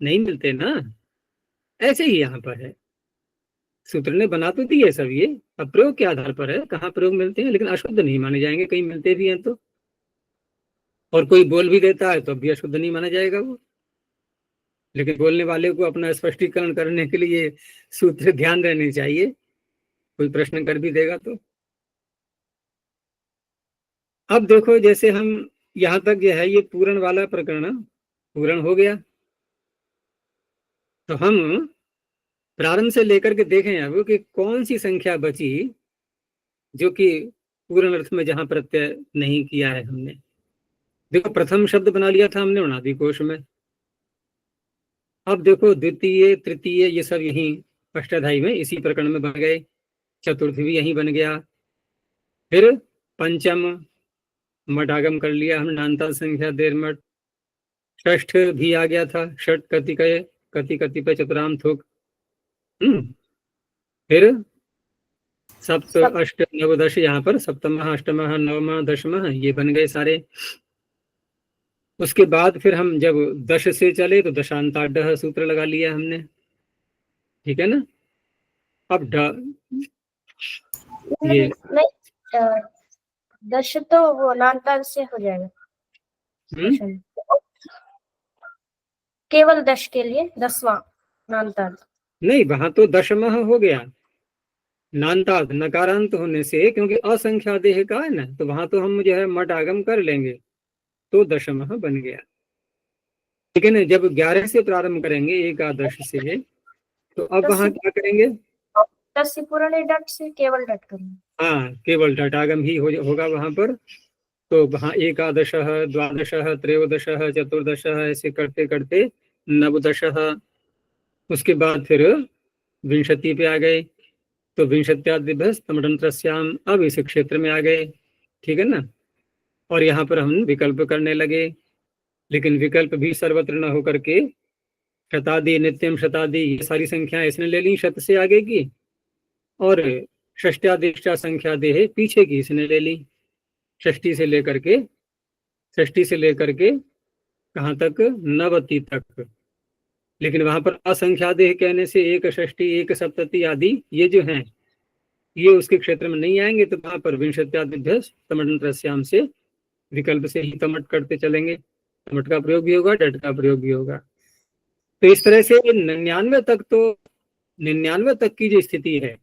नहीं मिलते ना। ऐसे ही यहाँ पर है, सूत्र ने बना तो दिए सब ये, अब प्रयोग के आधार पर है कहाँ प्रयोग मिलते हैं, लेकिन अशुद्ध नहीं माने जाएंगे, कहीं मिलते भी हैं तो। और कोई बोल भी देता है तो भी अशुद्ध नहीं माना जाएगा वो, लेकिन बोलने वाले को अपना स्पष्टीकरण करने के लिए सूत्र ध्यान रहने चाहिए, कोई प्रश्न कर भी देगा तो। अब देखो, जैसे हम यहाँ तक जो है ये पूर्ण वाला प्रकरण पूर्ण हो गया, तो हम प्रारंभ से लेकर के देखें अब कि कौन सी संख्या बची जो कि पूर्ण अर्थ में जहां प्रत्यय नहीं किया है हमने। देखो प्रथम शब्द बना लिया था हमने उणादि कोश में, अब देखो द्वितीय तृतीय ये सब यहीं अष्टाध्यायी में इसी प्रकरण में बन गए, चतुर्थ भी यहीं बन गया, फिर पंचम मडागम कर लिया हमने, नान्ता संख्या देर मठ, षष्ठ भी आ गया था, षट कतिकय कति कतिपय चतुराम थोक, फिर सप्त अष्ट नव दश, यहाँ पर सप्तम अष्टम नवम दशम ये बन गए सारे। उसके बाद फिर हम जब दश से चले तो दशांताढ़ सूत्र लगा लिया हमने, ठीक है ना। अब ये नहीं, दश तो वो नान्ताद से हो जाएगा। हम्म, केवल दश के लिए 10वां नान्ताद। नहीं, वहां तो दशमः हो गया, नान्ताद नकारांत होने से, क्योंकि असंख्या देह का है ना, तो वहां तो हम जो है मठ आगम कर लेंगे, तो दशमः बन गया। लेकिन जब 11 से प्रारंभ करेंगे, एकादश से, तो अब वहां क्या करेंगे? 10 से पूर्ण डट से केवल डट करेंगे। हाँ, केवल डटागम ही होगा वहां पर। तो वहां एकादश, द्वादश, त्रयोदश, चतुर्दश, ऐसे करते करते नवदश, उसके बाद फिर विंशति पे आ गए, तो विंशत्यादिभ्यस्तमतंत्रस्याम, अब इस क्षेत्र में आ गए, ठीक है ना। और यहाँ पर हम विकल्प करने लगे, लेकिन विकल्प भी सर्वत्र न होकर के शतादि, नित्यम शतादि, ये सारी संख्याएं इसने ले ली शत से आगे की, और षष्ट्यादिष्टा संख्या देह पीछे की इसने ले ली, षष्ठी से लेकर के, षष्ठी से लेकर के कहाँ तक? नवति तक। लेकिन वहां पर असंख्या देह कहने से एक षष्ठी, एक सप्तति आदि ये जो हैं, ये उसके क्षेत्र में नहीं आएंगे, तो वहां पर विंशत्यादिभ्य तमंत्रस्याम से विकल्प से ही तमट करते चलेंगे, तमट का प्रयोग भी होगा, डट का प्रयोग भी होगा। तो इस तरह से 99 तक, तो 99 तक की जो स्थिति है,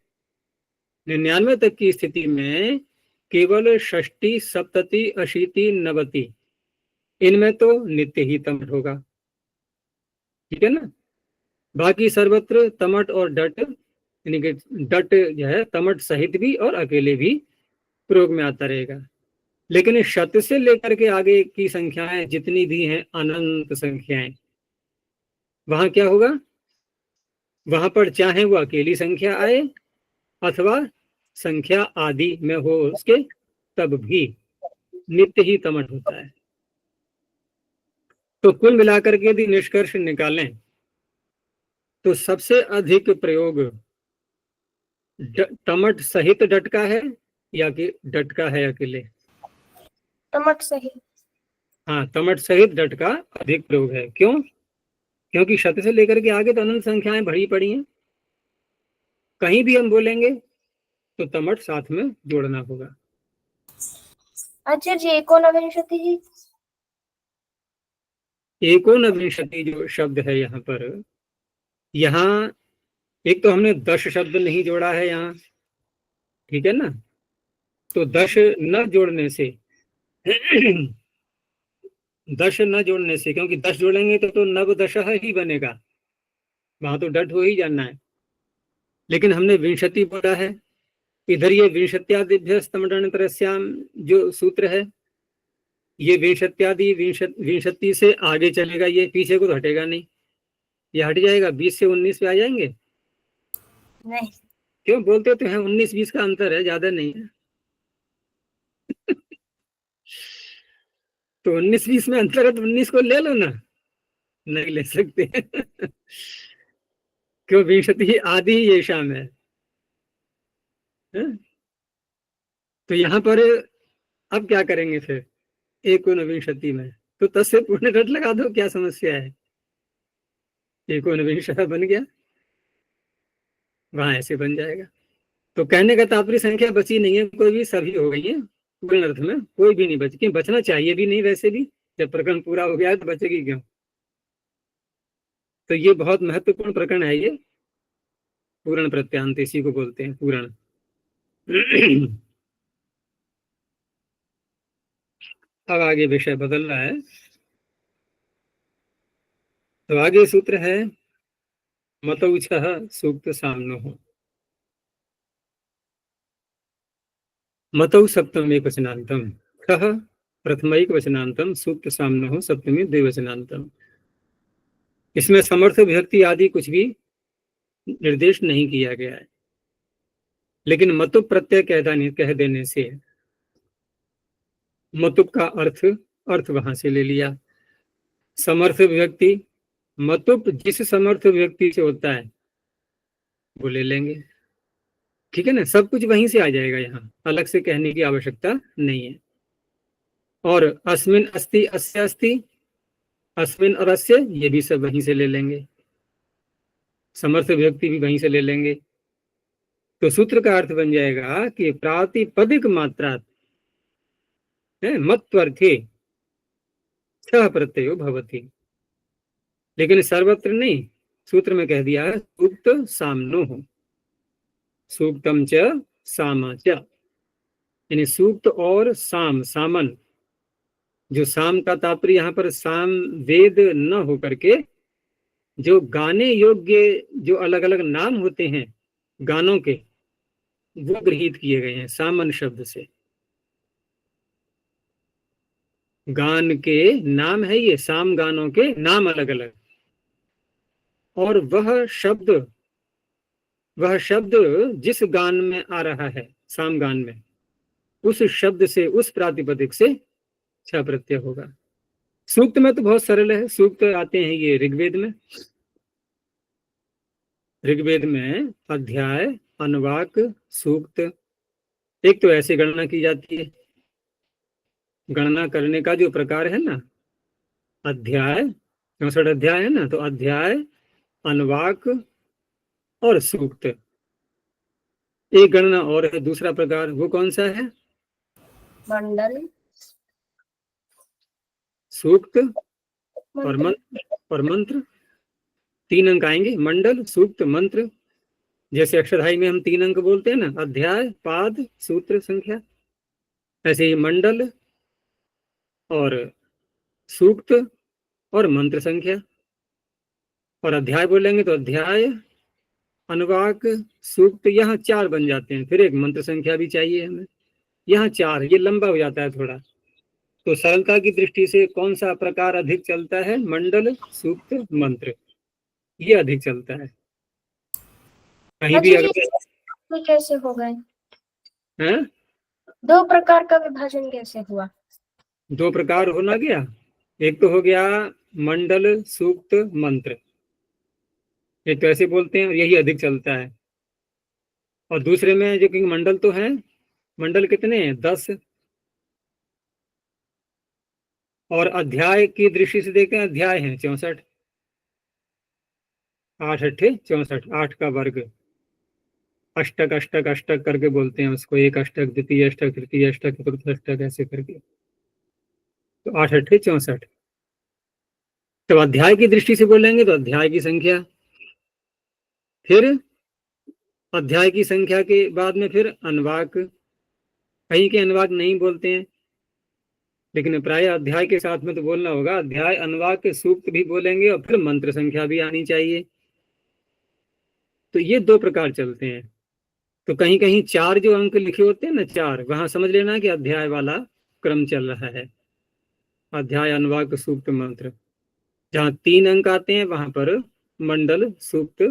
99 तक की स्थिति में केवल षष्ठी, सप्तति, अशीति, नवति, इनमें तो नित्य ही तमट होगा, ठीक है ना। बाकी सर्वत्र तमट और डट, यानी कि डट जो है तमट सहित भी और अकेले भी प्रयोग में आता रहेगा। लेकिन शत से लेकर के आगे की संख्याएं जितनी भी हैं, अनंत संख्याएं, वहां क्या होगा? वहां पर चाहे वो अकेली संख्या आए अथवा संख्या आदि में हो उसके, तब भी नित्य ही तमट होता है। तो कुल मिलाकर के यदि निष्कर्ष निकालें, तो सबसे अधिक प्रयोग तमट सहित डट का है या कि डट का है अकेले? तमट सही। हाँ, तमट सहित डट का अधिक प्रयोग है। क्यों? क्योंकि शत से लेकर के आगे तो अनंत संख्याएं भरी पड़ी हैं, कहीं भी हम बोलेंगे तो तमट साथ में जोड़ना होगा। आचार्य जी, एकोनविंशति जी, एकोनविंशति जो शब्द है यहाँ पर, यहाँ एक तो हमने दश शब्द नहीं जोड़ा है यहाँ, ठीक है ना। तो दश न जोड़ने से दश न जोड़ने से, क्योंकि दश जोड़ेंगे तो नवदश ही बनेगा, वहां तो डट हो ही जाना है। लेकिन हमने विंशति बोला है, इधर ये विंशत्यादिभ्य स्तमतंत्रस्याम जो सूत्र है, ये विंशत्यादि विंशति से आगे चलेगा, ये पीछे को तो हटेगा नहीं, ये हट जाएगा, 20 से 19 पे आ जाएंगे। नहीं, क्यों? बोलते तो हैं 19-20 का अंतर है, ज्यादा नहीं है। तो 19-20 में अंतर है, तो 19 को ले लो ना, नहीं ले सकते। क्यों? विंशति आदि ये शाम है? तो यहाँ पर अब क्या करेंगे फिर? एकोनविंशति में तो तस् से पूर्ण रट लगा दो, क्या समस्या है? एकोनविंश बन गया, वहां ऐसे बन जाएगा। तो कहने का तात्पर्य संख्या बची नहीं है कोई भी, सभी हो गई है पूर्ण अर्थ में, कोई भी नहीं बची, क्यों? बचना चाहिए भी नहीं वैसे भी, जब प्रकरण पूरा हो गया है तो बचेगी क्यों? तो ये बहुत महत्वपूर्ण प्रकरण है, ये पूर्ण प्रत्यांत इसी को बोलते हैं, पूर्ण। अब आगे विषय बदल रहा है, तो आगे सूत्र है मतौछः सूक्त सामनो। मतौ सप्तम एक वचनांतम, खः प्रथमैक वचनांतम, सूक्त सामनो सप्तमी द्विवचनांतम। इसमें समर्थ विभक्ति आदि कुछ भी निर्देश नहीं किया गया है, लेकिन मतुप प्रत्यय कह देने से मतुप का अर्थ वहां से ले लिया। समर्थ विभक्ति, मतुप जिस समर्थ विभक्ति से होता है वो ले लेंगे, ठीक है ना। सब कुछ वहीं से आ जाएगा, यहाँ अलग से कहने की आवश्यकता नहीं है। और अस्मिन अस्ति, अस्य अस्ति, अस्मिन और अस्य, ये भी सब वहीं से ले लेंगे, समर्थ विभक्ति भी वहीं से ले लेंगे। तो सूत्र का अर्थ बन जाएगा कि प्रातिपदिक मात्रा है मत्वर्थे सह प्रत्ययो भवति, लेकिन सर्वत्र नहीं, सूत्र में कह दिया है सूक्त सामनो हो, सूक्तम च सामा च, यानी सूक्त और साम, सामन, जो साम का तात्पर्य यहाँ पर साम वेद न हो करके जो गाने योग्य जो अलग अलग नाम होते हैं गानों के, वो गृहीत किए गए हैं सामन शब्द से। गान के नाम है ये, साम गानों के नाम अलग अलग, और वह शब्द जिस गान में आ रहा है साम गान में, उस शब्द से, उस प्रातिपदिक से छ प्रत्यय होगा। सूक्त में तो बहुत सरल है, सूक्त आते हैं ये ऋग्वेद में। ऋग्वेद में अध्याय, अनुवाक, सूक्त, एक तो ऐसे गणना की जाती है। गणना करने का जो प्रकार है ना, अध्याय 64 अध्याय है ना, तो अध्याय, अनुवाक और सूक्त। एक गणना और है, दूसरा प्रकार, वो कौन सा है? मंडल, सूक्त और मंत्र। 3 अंक आएंगे, मंडल, सूक्त, मंत्र। जैसे अक्षरधाई में हम 3 अंक बोलते हैं ना, अध्याय, पाद, सूत्र संख्या, ऐसे ही मंडल और सूक्त और मंत्र संख्या। और अध्याय बोलेंगे तो अध्याय, अनुवाक, सूक्त, यहाँ 4 बन जाते हैं, फिर एक मंत्र संख्या भी चाहिए हमें, यहाँ 4, ये लंबा हो जाता है थोड़ा। तो सरलता की दृष्टि से कौन सा प्रकार अधिक चलता है? मंडल, सूक्त, मंत्र, ये अधिक चलता है। कहीं भी अगर ये कैसे हो गए? है 2 प्रकार का विभाजन कैसे हुआ? 2 प्रकार होना गया, एक तो हो गया मंडल, सूक्त, मंत्र, एक तो ऐसे बोलते हैं और यही अधिक चलता है। और दूसरे में जो कि मंडल तो है, मंडल कितने हैं? 10। और अध्याय की दृष्टि से देखें, अध्याय है 64, 8 अट्ठे 64, 8 का वर्ग। अष्टक अष्टक अष्टक करके बोलते हैं उसको, एक अष्टक, द्वितीय अष्टक, तृतीय अष्टक, चतुर्थ अष्टक, ऐसे करके। तो 8 अट्ठे 64। तो अध्याय की दृष्टि से बोलेंगे तो अध्याय की संख्या, फिर अध्याय की संख्या के बाद में फिर अनुवाक। कहीं के अनुवाक नहीं बोलते हैं, लेकिन प्राय अध्याय के साथ में तो बोलना होगा, अध्याय, अनुवाक, सूक्त भी बोलेंगे और फिर मंत्र संख्या भी आनी चाहिए। तो ये 2 प्रकार चलते हैं। तो कहीं कहीं 4 जो अंक लिखे होते हैं ना, 4, वहां समझ लेना कि अध्याय वाला क्रम चल रहा है, अध्याय, अनुवाक, सूक्त, मंत्र। जहाँ 3 अंक आते हैं वहां पर मंडल, सूक्त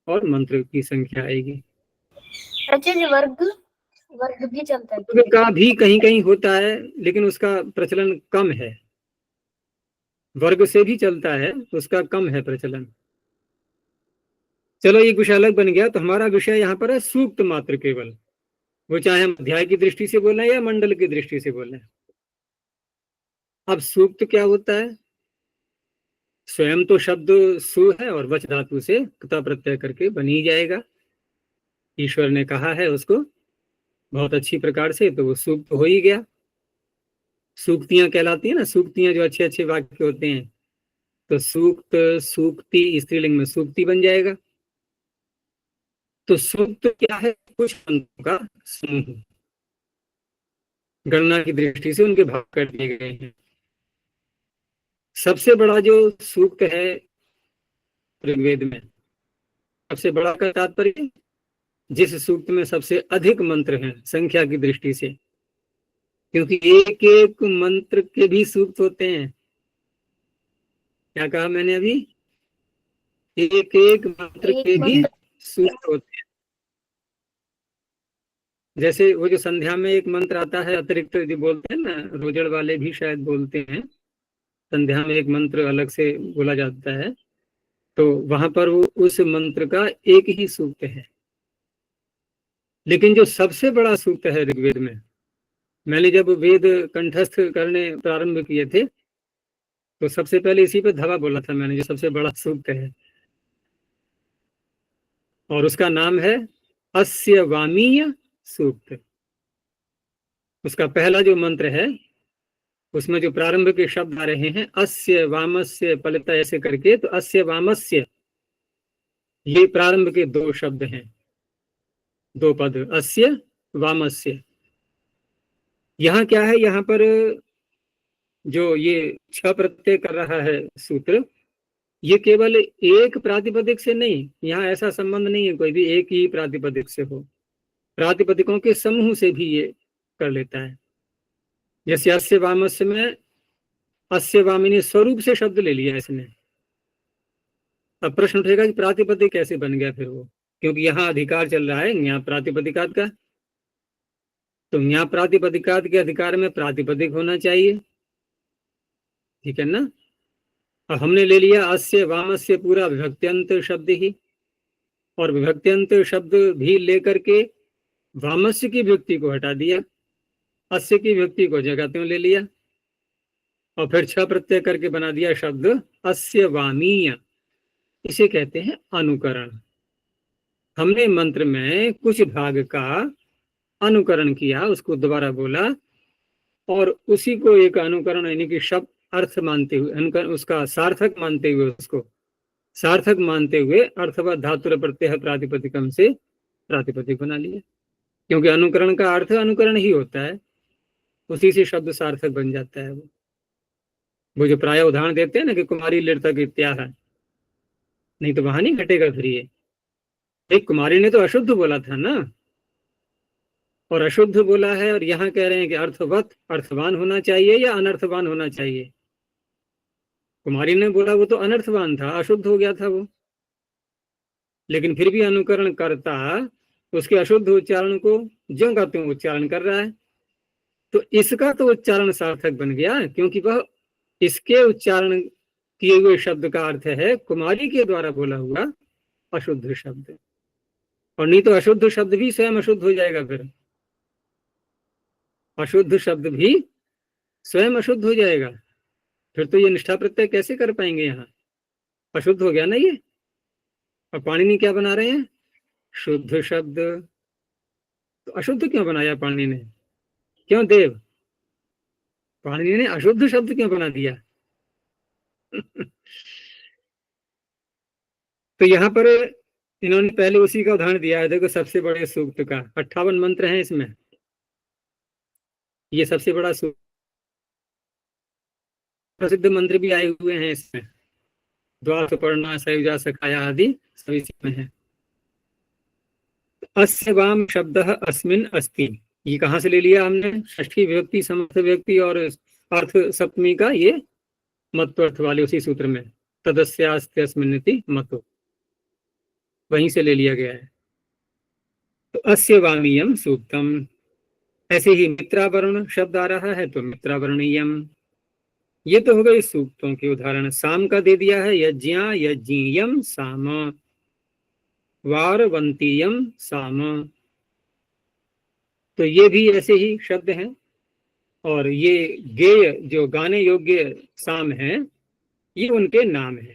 और मंत्र की संख्या आएगी। अच्छा, जो वर्ग भी चलता है? वर्ग का भी कहीं कहीं होता है, लेकिन उसका प्रचलन कम है। वर्ग से भी चलता है, उसका कम है प्रचलन। चलो, ये विषय अलग बन गया। तो हमारा विषय यहाँ पर है सूक्त मात्र केवल, वो चाहे हम अध्याय की दृष्टि से बोलें या मंडल की दृष्टि से बोलें। अब सूक्त क्या होता है? स्वयं तो शब्द सु है और वच धातु से क्ता प्रत्यय करके बन ही जाएगा। ईश्वर ने कहा है उसको बहुत अच्छी प्रकार से, तो वो सूक्त हो ही गया। सूक्तियां कहलाती है ना, सूक्तियां जो अच्छे अच्छे वाक्य होते हैं, तो सूक्त, सूक्ति, स्त्रीलिंग में सूक्ति बन जाएगा। तो सूक्त क्या है? कुछ मंत्रों का समूह, गणना की दृष्टि से उनके भाग कर दिए गए हैं। सबसे बड़ा जो सूक्त है ऋग्वेद में, सबसे बड़ा का तात्पर्य जिस सूक्त में सबसे अधिक मंत्र हैं संख्या की दृष्टि से, क्योंकि एक एक मंत्र के भी सूक्त होते हैं। क्या कहा मैंने अभी? एक एक मंत्र के भी सूक्त होते हैं। जैसे वो जो संध्या में एक मंत्र आता है अतिरिक्त, जो बोलते हैं ना, रोजड़ वाले भी शायद बोलते हैं, संध्या में एक मंत्र अलग से बोला जाता है, तो वहां पर वो उस मंत्र का एक ही सूक्त है। लेकिन जो सबसे बड़ा सूक्त है ऋग्वेद में, मैंने जब वेद कंठस्थ करने प्रारंभ किए थे तो सबसे पहले इसी पे धवा बोला था मैंने, जो सबसे बड़ा सूक्त है, और उसका नाम है अस्य वामीय सूक्त, उसका पहला जो मंत्र है उसमें जो प्रारंभ के शब्द आ रहे हैं अस्य वामस्य पलित ऐसे करके, तो अस्य वामस्य ये प्रारंभ के दो शब्द हैं, दो पद, अस्य वामस्य। यहाँ क्या है, यहाँ पर जो ये छ प्रत्यय कर रहा है सूत्र, ये केवल एक प्रातिपदिक से नहीं, यहाँ ऐसा संबंध नहीं है कोई भी एक ही प्रातिपदिक से हो, प्रातिपदिकों के समूह से भी ये कर लेता है। जैसे अस्य वामस्य में अस्य वामिनी स्वरूप से शब्द ले लिया इसने। अब प्रश्न उठेगा कि प्रातिपदिक कैसे बन गया फिर वो, क्योंकि यहाँ अधिकार चल रहा है यहाँ प्रातिपदिकात का, तो यहाँ प्रातिपदिकात के अधिकार में प्रातिपदिक होना चाहिए, ठीक है ना। अब हमने ले लिया अस्य वामस्य पूरा विभक्त्यंत शब्द ही, और विभक्त्यंत शब्द भी लेकर के वामस्य की विभक्ति को हटा दिया, अस्य की विभक्ति को जगह त्यों ले लिया, और फिर छ प्रत्यय करके बना दिया शब्द अस्य वामीय। इसे कहते हैं अनुकरण। हमने मंत्र में कुछ भाग का अनुकरण किया, उसको दोबारा बोला, और उसी को एक अनुकरण यानी कि शब्द अर्थ मानते हुए, उसका सार्थक मानते हुए, उसको सार्थक मानते हुए अर्थवत धातुर प्रत्यय प्रातिपदिकम से प्रातिपदिक बना लिया, क्योंकि अनुकरण का अर्थ अनुकरण ही होता है, उसी से शब्द सार्थक बन जाता है। वो जो प्राय उदाहरण देते हैं ना कि कुमारी लृतक इत्याह, नहीं तो वहां नहीं घटेगा फिर ये। एक कुमारी ने तो अशुद्ध बोला था ना, और अशुद्ध बोला है, और यहाँ कह रहे हैं कि अर्थवत अर्थवान होना चाहिए या अनर्थवान होना चाहिए। कुमारी ने बोला वो तो अनर्थवान था, अशुद्ध हो गया था वो, लेकिन फिर भी अनुकरण करता उसके अशुद्ध उच्चारण को ज्यों का त्यों उच्चारण कर रहा है, तो इसका तो उच्चारण सार्थक बन गया, क्योंकि वह इसके उच्चारण किए हुए शब्द का अर्थ है कुमारी के द्वारा बोला हुआ अशुद्ध शब्द, और नहीं तो अशुद्ध शब्द भी स्वयं अशुद्ध हो जाएगा, फिर अशुद्ध शब्द भी स्वयं अशुद्ध हो जाएगा, फिर तो ये निष्ठा प्रत्यय कैसे कर पाएंगे, यहाँ अशुद्ध हो गया ना ये। और पाणिनि क्या बना रहे हैं, शुद्ध शब्द, तो अशुद्ध क्यों बनाया पाणिनि ने, क्यों देव, पाणिनि ने अशुद्ध शब्द क्यों बना दिया। तो यहाँ पर इन्होंने पहले उसी का उदाहरण दिया है, देखो सबसे बड़े सूक्त का 58 मंत्र हैं इसमें, ये सबसे बड़ा सूक्त, प्रसिद्ध मंत्र भी आए हुए हैं इसमें, द्वार सुपर्णा सयुजा सखाया आदि सभी इसमें है। अस्य वाम शब्द अस्मिन अस्ति, ये कहाँ से ले लिया हमने, षष्ठी विभक्ति समर्थ विभक्ति और अर्थ सप्तमी का ये मत्वर्थ वाले उसी सूत्र में, तदस्यास्ति अस्मिन्निति मतो, वहीं से ले लिया गया है। तो अस्य वामीयम सूक्तम, ऐसे ही मित्रावरण शब्द आ रहा है तो मित्रावरणीयम, ये तो हो गए सूक्तों के उदाहरण। साम का दे दिया है यज्ञा यज्ञीयम साम, वारवंतीयम साम, तो ये भी ऐसे ही शब्द हैं। और ये गेय जो गाने योग्य साम है, ये उनके नाम है,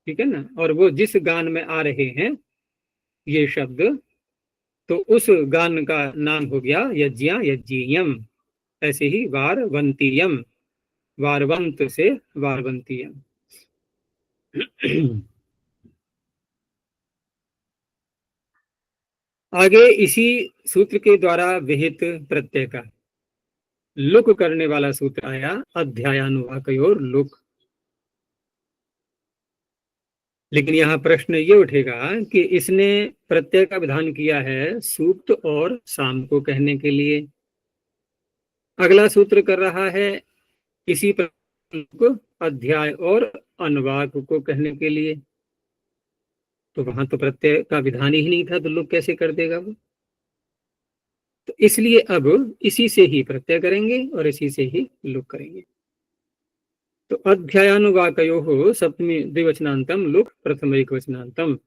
ठीक है ना, और वो जिस गान में आ रहे हैं ये शब्द, तो उस गान का नाम हो गया यज्ञा यज्ञीयम। ऐसे ही वारवंतीयम, वारवंत से वारवंतीयम। आगे इसी सूत्र के द्वारा विहित प्रत्यय का लुक करने वाला सूत्र आया, अध्यायानुवाकयोर लुक। लेकिन यहाँ प्रश्न ये उठेगा कि इसने प्रत्यय का विधान किया है सूक्त और साम को कहने के लिए, अगला सूत्र कर रहा है इसी प्रत्यय को अध्याय और अनुवाक को कहने के लिए, तो वहां तो प्रत्यय का विधान ही नहीं था, तो लोग कैसे कर देगा वो। तो इसलिए अब इसी से ही प्रत्यय करेंगे और इसी से ही लुक करेंगे। तो अध्यायानुवाकयोः सप्तमी द्विवचनान्तम लुक प्रथम एकवचनान्तम,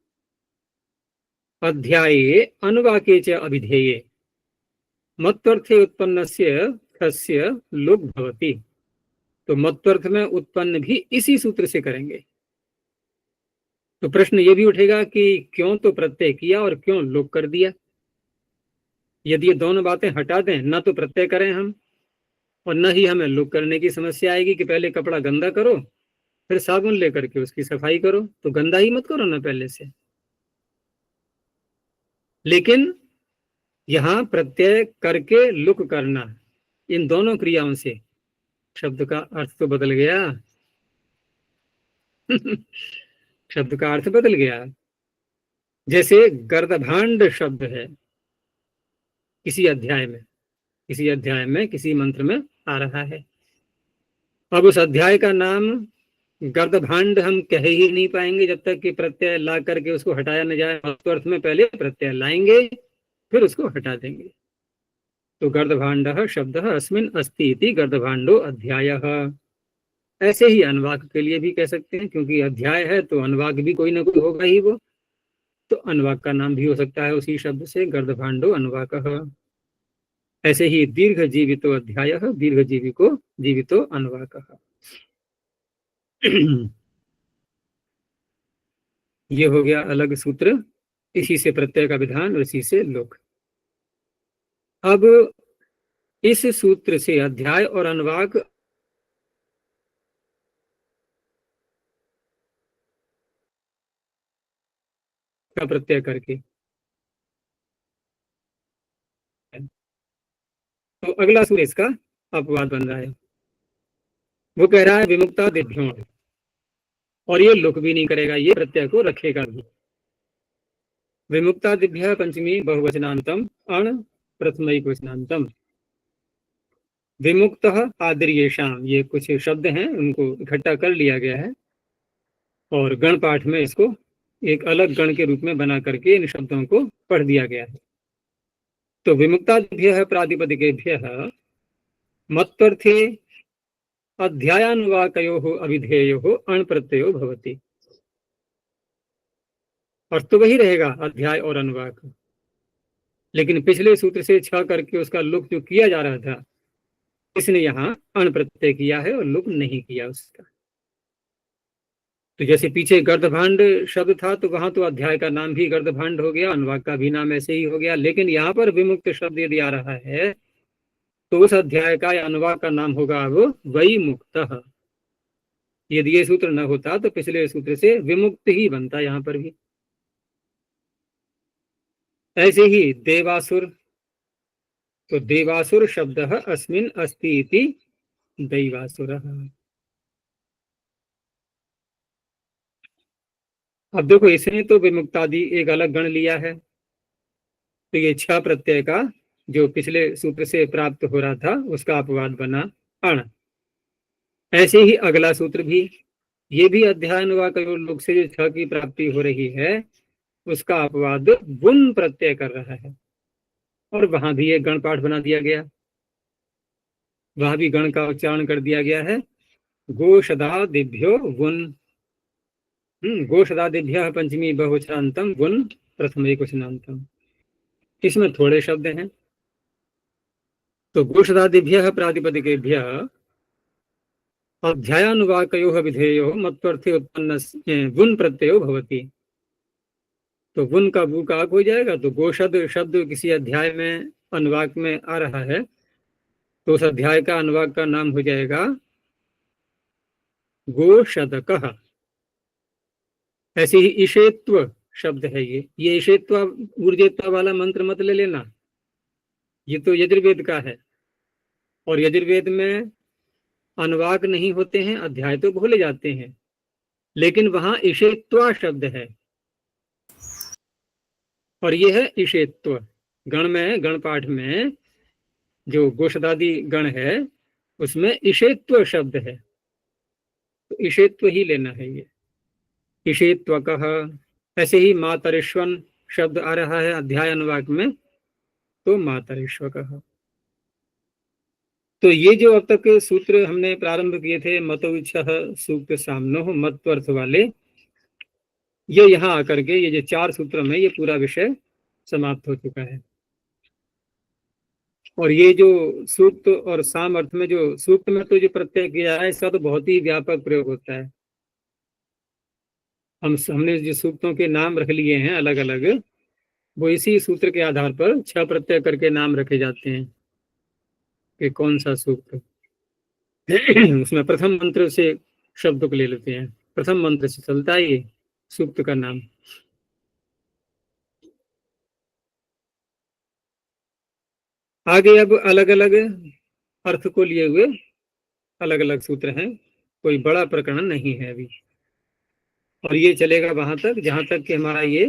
अध्याये अनुवाके च अभिधेये मत्वर्थे उत्पन्नस्य तस्य लुक भवति, तो मत्वर्थ में उत्पन्न भी इसी सूत्र से करेंगे। तो प्रश्न ये भी उठेगा कि क्यों तो प्रत्यय किया और क्यों लोप कर दिया। यदि ये दोनों बातें हटा दें, ना तो प्रत्यय करें हम और न ही हमें लोप करने की समस्या आएगी कि पहले कपड़ा गंदा करो फिर साबुन लेकर के उसकी सफाई करो, तो गंदा ही मत करो ना पहले से। लेकिन यहां प्रत्यय करके लुक करना, इन दोनों क्रियाओं से शब्द का अर्थ तो बदल गया। शब्द का अर्थ बदल गया। जैसे गर्दभांड शब्द है किसी अध्याय में किसी मंत्र में आ रहा है। अब उस अध्याय का नाम गर्दभांड हम कह ही नहीं पाएंगे जब तक कि प्रत्यय ला करके उसको हटाया न जाए। तो अर्थ में पहले प्रत्यय लाएंगे फिर उसको हटा देंगे। तो गर्दभांड शब्द अस्मिन् अस्ति इति गर्दभांडो अध्यायः। ऐसे ही अनुवाक के लिए भी कह सकते हैं, क्योंकि अध्याय है तो अनुवाक भी कोई ना कोई होगा ही वो, तो अनुवाक का नाम भी हो सकता है उसी शब्द से, गर्दभांडो अनुवाकः। ऐसे ही दीर्घ जीवितो अध्यायः, दीर्घ जीविको जीवितो अनुवाकः। ये हो गया अलग सूत्र, इसी से प्रत्यय का विधान और इसी से लोक। अब इस सूत्र से अध्याय और अनुवाक का प्रत्यय करके, तो अगला सूत्र इसका अपवाद बन रहा है। वो कह रहा है विमुक्ता दिभ्यों, और ये लुक भी नहीं करेगा, ये प्रत्यय को रखेगा भी। विमुक्ता दिभ्य पंचमी बहुवचनांतम अण प्रथमैक वचनांतम। विमुक्त आदर्येषाम, ये कुछ शब्द हैं उनको इकट्ठा कर लिया गया है और गण पाठ में इसको एक अलग गण के रूप में बना करके इन शब्दों को पढ़ दिया गया है। तो विमुक्तादिभ्यः प्रातिपदिकेभ्यः मत्वर्थे अध्यायानुवाकयोः अविधेयोः अण प्रत्ययो भवति। और तो वही रहेगा अध्याय और अनुवाक, लेकिन पिछले सूत्र से छ करके उसका लुक जो किया जा रहा था, इसने यहाँ अण प्रत्यय किया है और लुक नहीं किया उसका। तो जैसे पीछे गर्दभांड शब्द था तो वहां तो अध्याय का नाम भी गर्दभांड हो गया, अनुवाक का भी नाम ऐसे ही हो गया, लेकिन यहाँ पर विमुक्त शब्द यदि आ रहा है तो उस अध्याय का या अनुवाक का नाम होगा अब वैमुक्तः। यदि ये सूत्र न होता तो पिछले सूत्र से विमुक्त ही बनता यहाँ पर भी। ऐसे ही देवासुर, तो देवासुर शब्द अस्मिन् अस्ति इति दैवासुरः। अब देखो इसने तो विमुक्तादि एक अलग गण लिया है, तो ये छ प्रत्यय का जो पिछले सूत्र से प्राप्त हो रहा था उसका अपवाद बना अण। ऐसे ही अगला सूत्र भी, ये भी अध्याय अनुवाक लोक से जो छ की प्राप्ति हो रही है उसका अपवाद बुन प्रत्यय कर रहा है, और वहां भी एक गण पाठ बना दिया गया, वहां भी गण का उच्चारण कर दिया गया है। गोषदादिभ्यो वुन, गोषदादिभ्यः पंचमी बहुवचनांतम वुन प्रथमैकवचनांतम। इसमें थोड़े शब्द हैं, तो गोषदादिभ्यः प्रातिपदिकेभ्यः अध्यायानुवाकयोः विधेयोः मत्वर्थे उत्पन्न वुन प्रत्ययो भवति। तो वुन का वु का हो जाएगा, तो गोषद शब्द किसी अध्याय में अनुवाक में आ रहा है तो उस अध्याय का अनुवाक का नाम हो जाएगा गोषदकः। ऐसे ही ईशेत्व शब्द है, ये ईशेत्व ऊर्जेत्व वाला मंत्र मत ले लेना, ये तो यजुर्वेद का है और यजुर्वेद में अनुवाक नहीं होते हैं, अध्याय तो भूले जाते हैं, लेकिन वहां ईशेत्व शब्द है और ये है ईशेत्व। गण में, गण पाठ में जो गोषदादि गण है उसमें ईशेत्व शब्द है, तो ईशेत्व ही लेना है ये, ईशेत्वकः। ऐसे ही मातरिश्वन शब्द आ रहा है अध्याय अनुवाक में, तो मातरिश्वकः। तो ये जो अब तक सूत्र हमने प्रारंभ किए थे मतोच्छः सूक्त सामनोः मत्वर्थ वाले, ये यहाँ आकर के ये जो 4 सूत्र में ये पूरा विषय समाप्त हो चुका है। और ये जो सूक्त और साम अर्थ में, जो सूक्त में तो जो प्रत्यय किया है इसका तो बहुत ही व्यापक प्रयोग होता है। हमने जिस सूक्तों के नाम रख लिए हैं अलग अलग, वो इसी सूत्र के आधार पर 6 प्रत्यय करके नाम रखे जाते हैं कि कौन सा सूक्त। उसमें प्रथम मंत्र से शब्द को ले लेते हैं, प्रथम मंत्र से चलता है ये सूक्त का नाम। आगे अब अलग अलग अर्थ को लिए हुए अलग अलग सूत्र हैं, कोई बड़ा प्रकरण नहीं है अभी। और ये चलेगा वहां तक जहां तक कि हमारा ये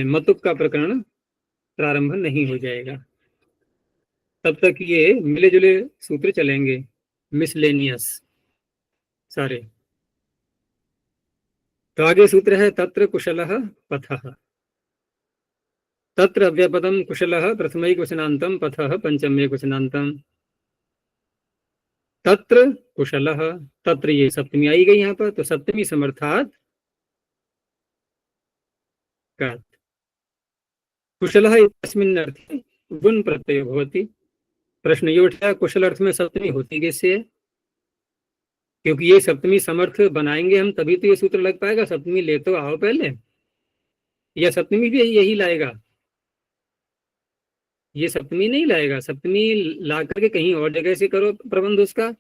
मतुक का प्रकरण प्रारंभ नहीं हो जाएगा, तब तक ये मिले जुले सूत्र चलेंगे, मिसलेनियस सारे। तो आगे सूत्र है तत्र कुशलः पथः। तत्र अव्यपदम कुशलः प्रथमैकवचनान्तं पथः पंचमैकवचनान्तं। तत्र कुशलः, तत्र ये सप्तमी आई गई यहाँ पर, तो सप्तमी समर्थात कुशलः इत्यस्मिन् अर्थे गुण प्रत्यय भवति। प्रश्न ये उठा कुशल अर्थ में सप्तमी होती कैसे है, क्योंकि ये सप्तमी समर्थ बनाएंगे हम तभी तो ये सूत्र लग पाएगा। सप्तमी ले तो आओ पहले, या सप्तमी भी यही लाएगा, ये सप्तमी नहीं लाएगा। सप्तमी ला करके कहीं और जगह से करो प्रबंध उसका,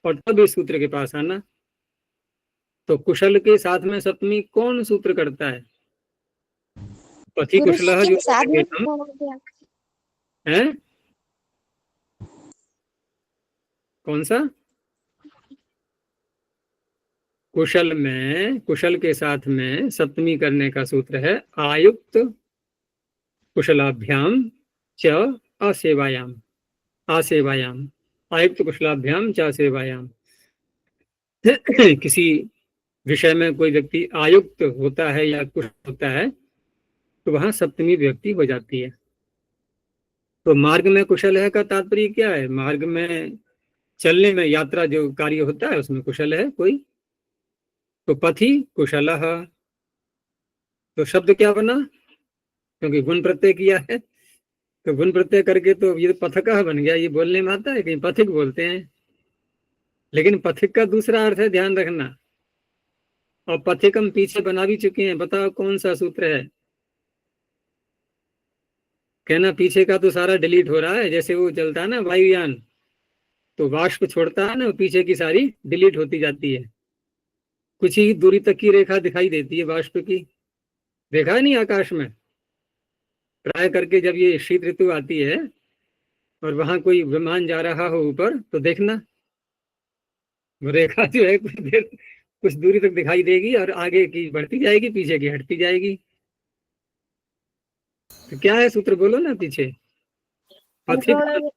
और तब इस सूत्र के पास आना। तो कुशल के साथ में सप्तमी कौन सूत्र करता है? पथि कुशलः जो है, कौन सा? कुशल में, कुशल के साथ में सप्तमी करने का सूत्र है आयुक्त कुशलाभ्याम च असेवायाम। आसेवायाम, आयुक्त कुशलाभ्याम च असेवायाम। किसी विषय में कोई व्यक्ति आयुक्त होता है या कुशल होता है तो वहां सप्तमी व्यक्ति हो जाती है। तो मार्ग में कुशल है का तात्पर्य क्या है? मार्ग में चलने में, यात्रा जो कार्य होता है उसमें कुशल है कोई, तो पथि कुशलः। तो शब्द क्या बना? क्योंकि गुण प्रत्यय किया है, तो गुण प्रत्यय करके तो ये पथकः बन गया। ये बोलने में आता है, कहीं पथिक बोलते हैं, लेकिन पथिक का दूसरा अर्थ है, ध्यान रखना। और पथिक हम पीछे बना भी चुके हैं, बताओ कौन सा सूत्र है? कहना पीछे का तो सारा डिलीट हो रहा है, जैसे वो चलता है ना वायुयान, तो वाष्प छोड़ता है ना, वो पीछे की सारी डिलीट होती जाती है, कुछ ही दूरी तक की रेखा दिखाई देती है वाष्प की। देखा है नहीं आकाश में? प्राय करके जब ये शीत ऋतु आती है और वहां कोई विमान जा रहा हो ऊपर, तो देखना वो रेखा जो है कुछ देर, कुछ दूरी तक दिखाई देगी और आगे की बढ़ती जाएगी, पीछे की हटती जाएगी। तो क्या है सूत्र, बोलो ना पीछे। पथिक,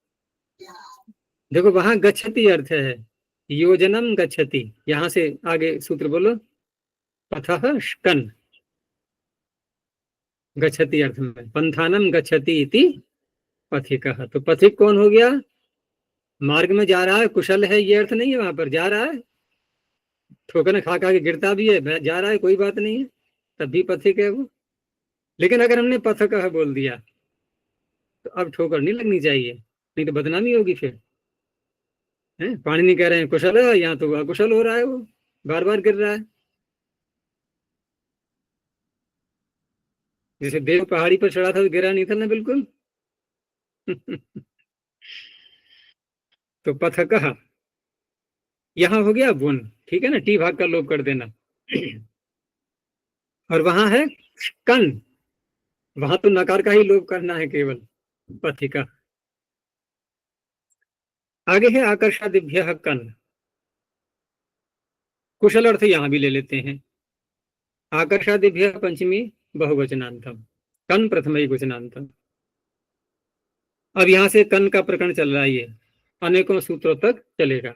देखो वहां गच्छति अर्थ है, योजनम गच्छति, यहां से आगे सूत्र बोलो पथः कन गच्छति अर्थ में, पंथानम गच्छति इति पथिकः। तो पथिक कौन हो गया? मार्ग में जा रहा है, कुशल है ये अर्थ नहीं है, वहां पर जा रहा है, ठोकर खा खा के गिरता भी है, जा रहा है, कोई बात नहीं है, तब भी पथिक है वो। लेकिन अगर हमने पथकः बोल दिया तो अब ठोकर नहीं लगनी चाहिए, नहीं तो बदनामी होगी फिर। है पानी नहीं कह रहे हैं कुशल है, यहाँ तो अकुशल हो रहा है, वो बार बार गिर रहा है। जैसे देव पहाड़ी पर चढ़ा था तो गिरा नहीं था ना बिल्कुल। तो पथकः यहां हो गया बुन, ठीक है ना, टी भाग का लोप कर देना। और वहां है कन, वहां तो नकार का ही लोप करना है केवल, पथिका। आगे है आकर्षादिभ्यः कन, कुशल अर्थ यहां भी ले लेते हैं। आकर्षादिभ्यः पंचमी बहुवचनांतम, कन प्रथमैकवचनांतम। अब यहां से कन का प्रकरण चल रहा है, ये अनेकों सूत्रों तक चलेगा।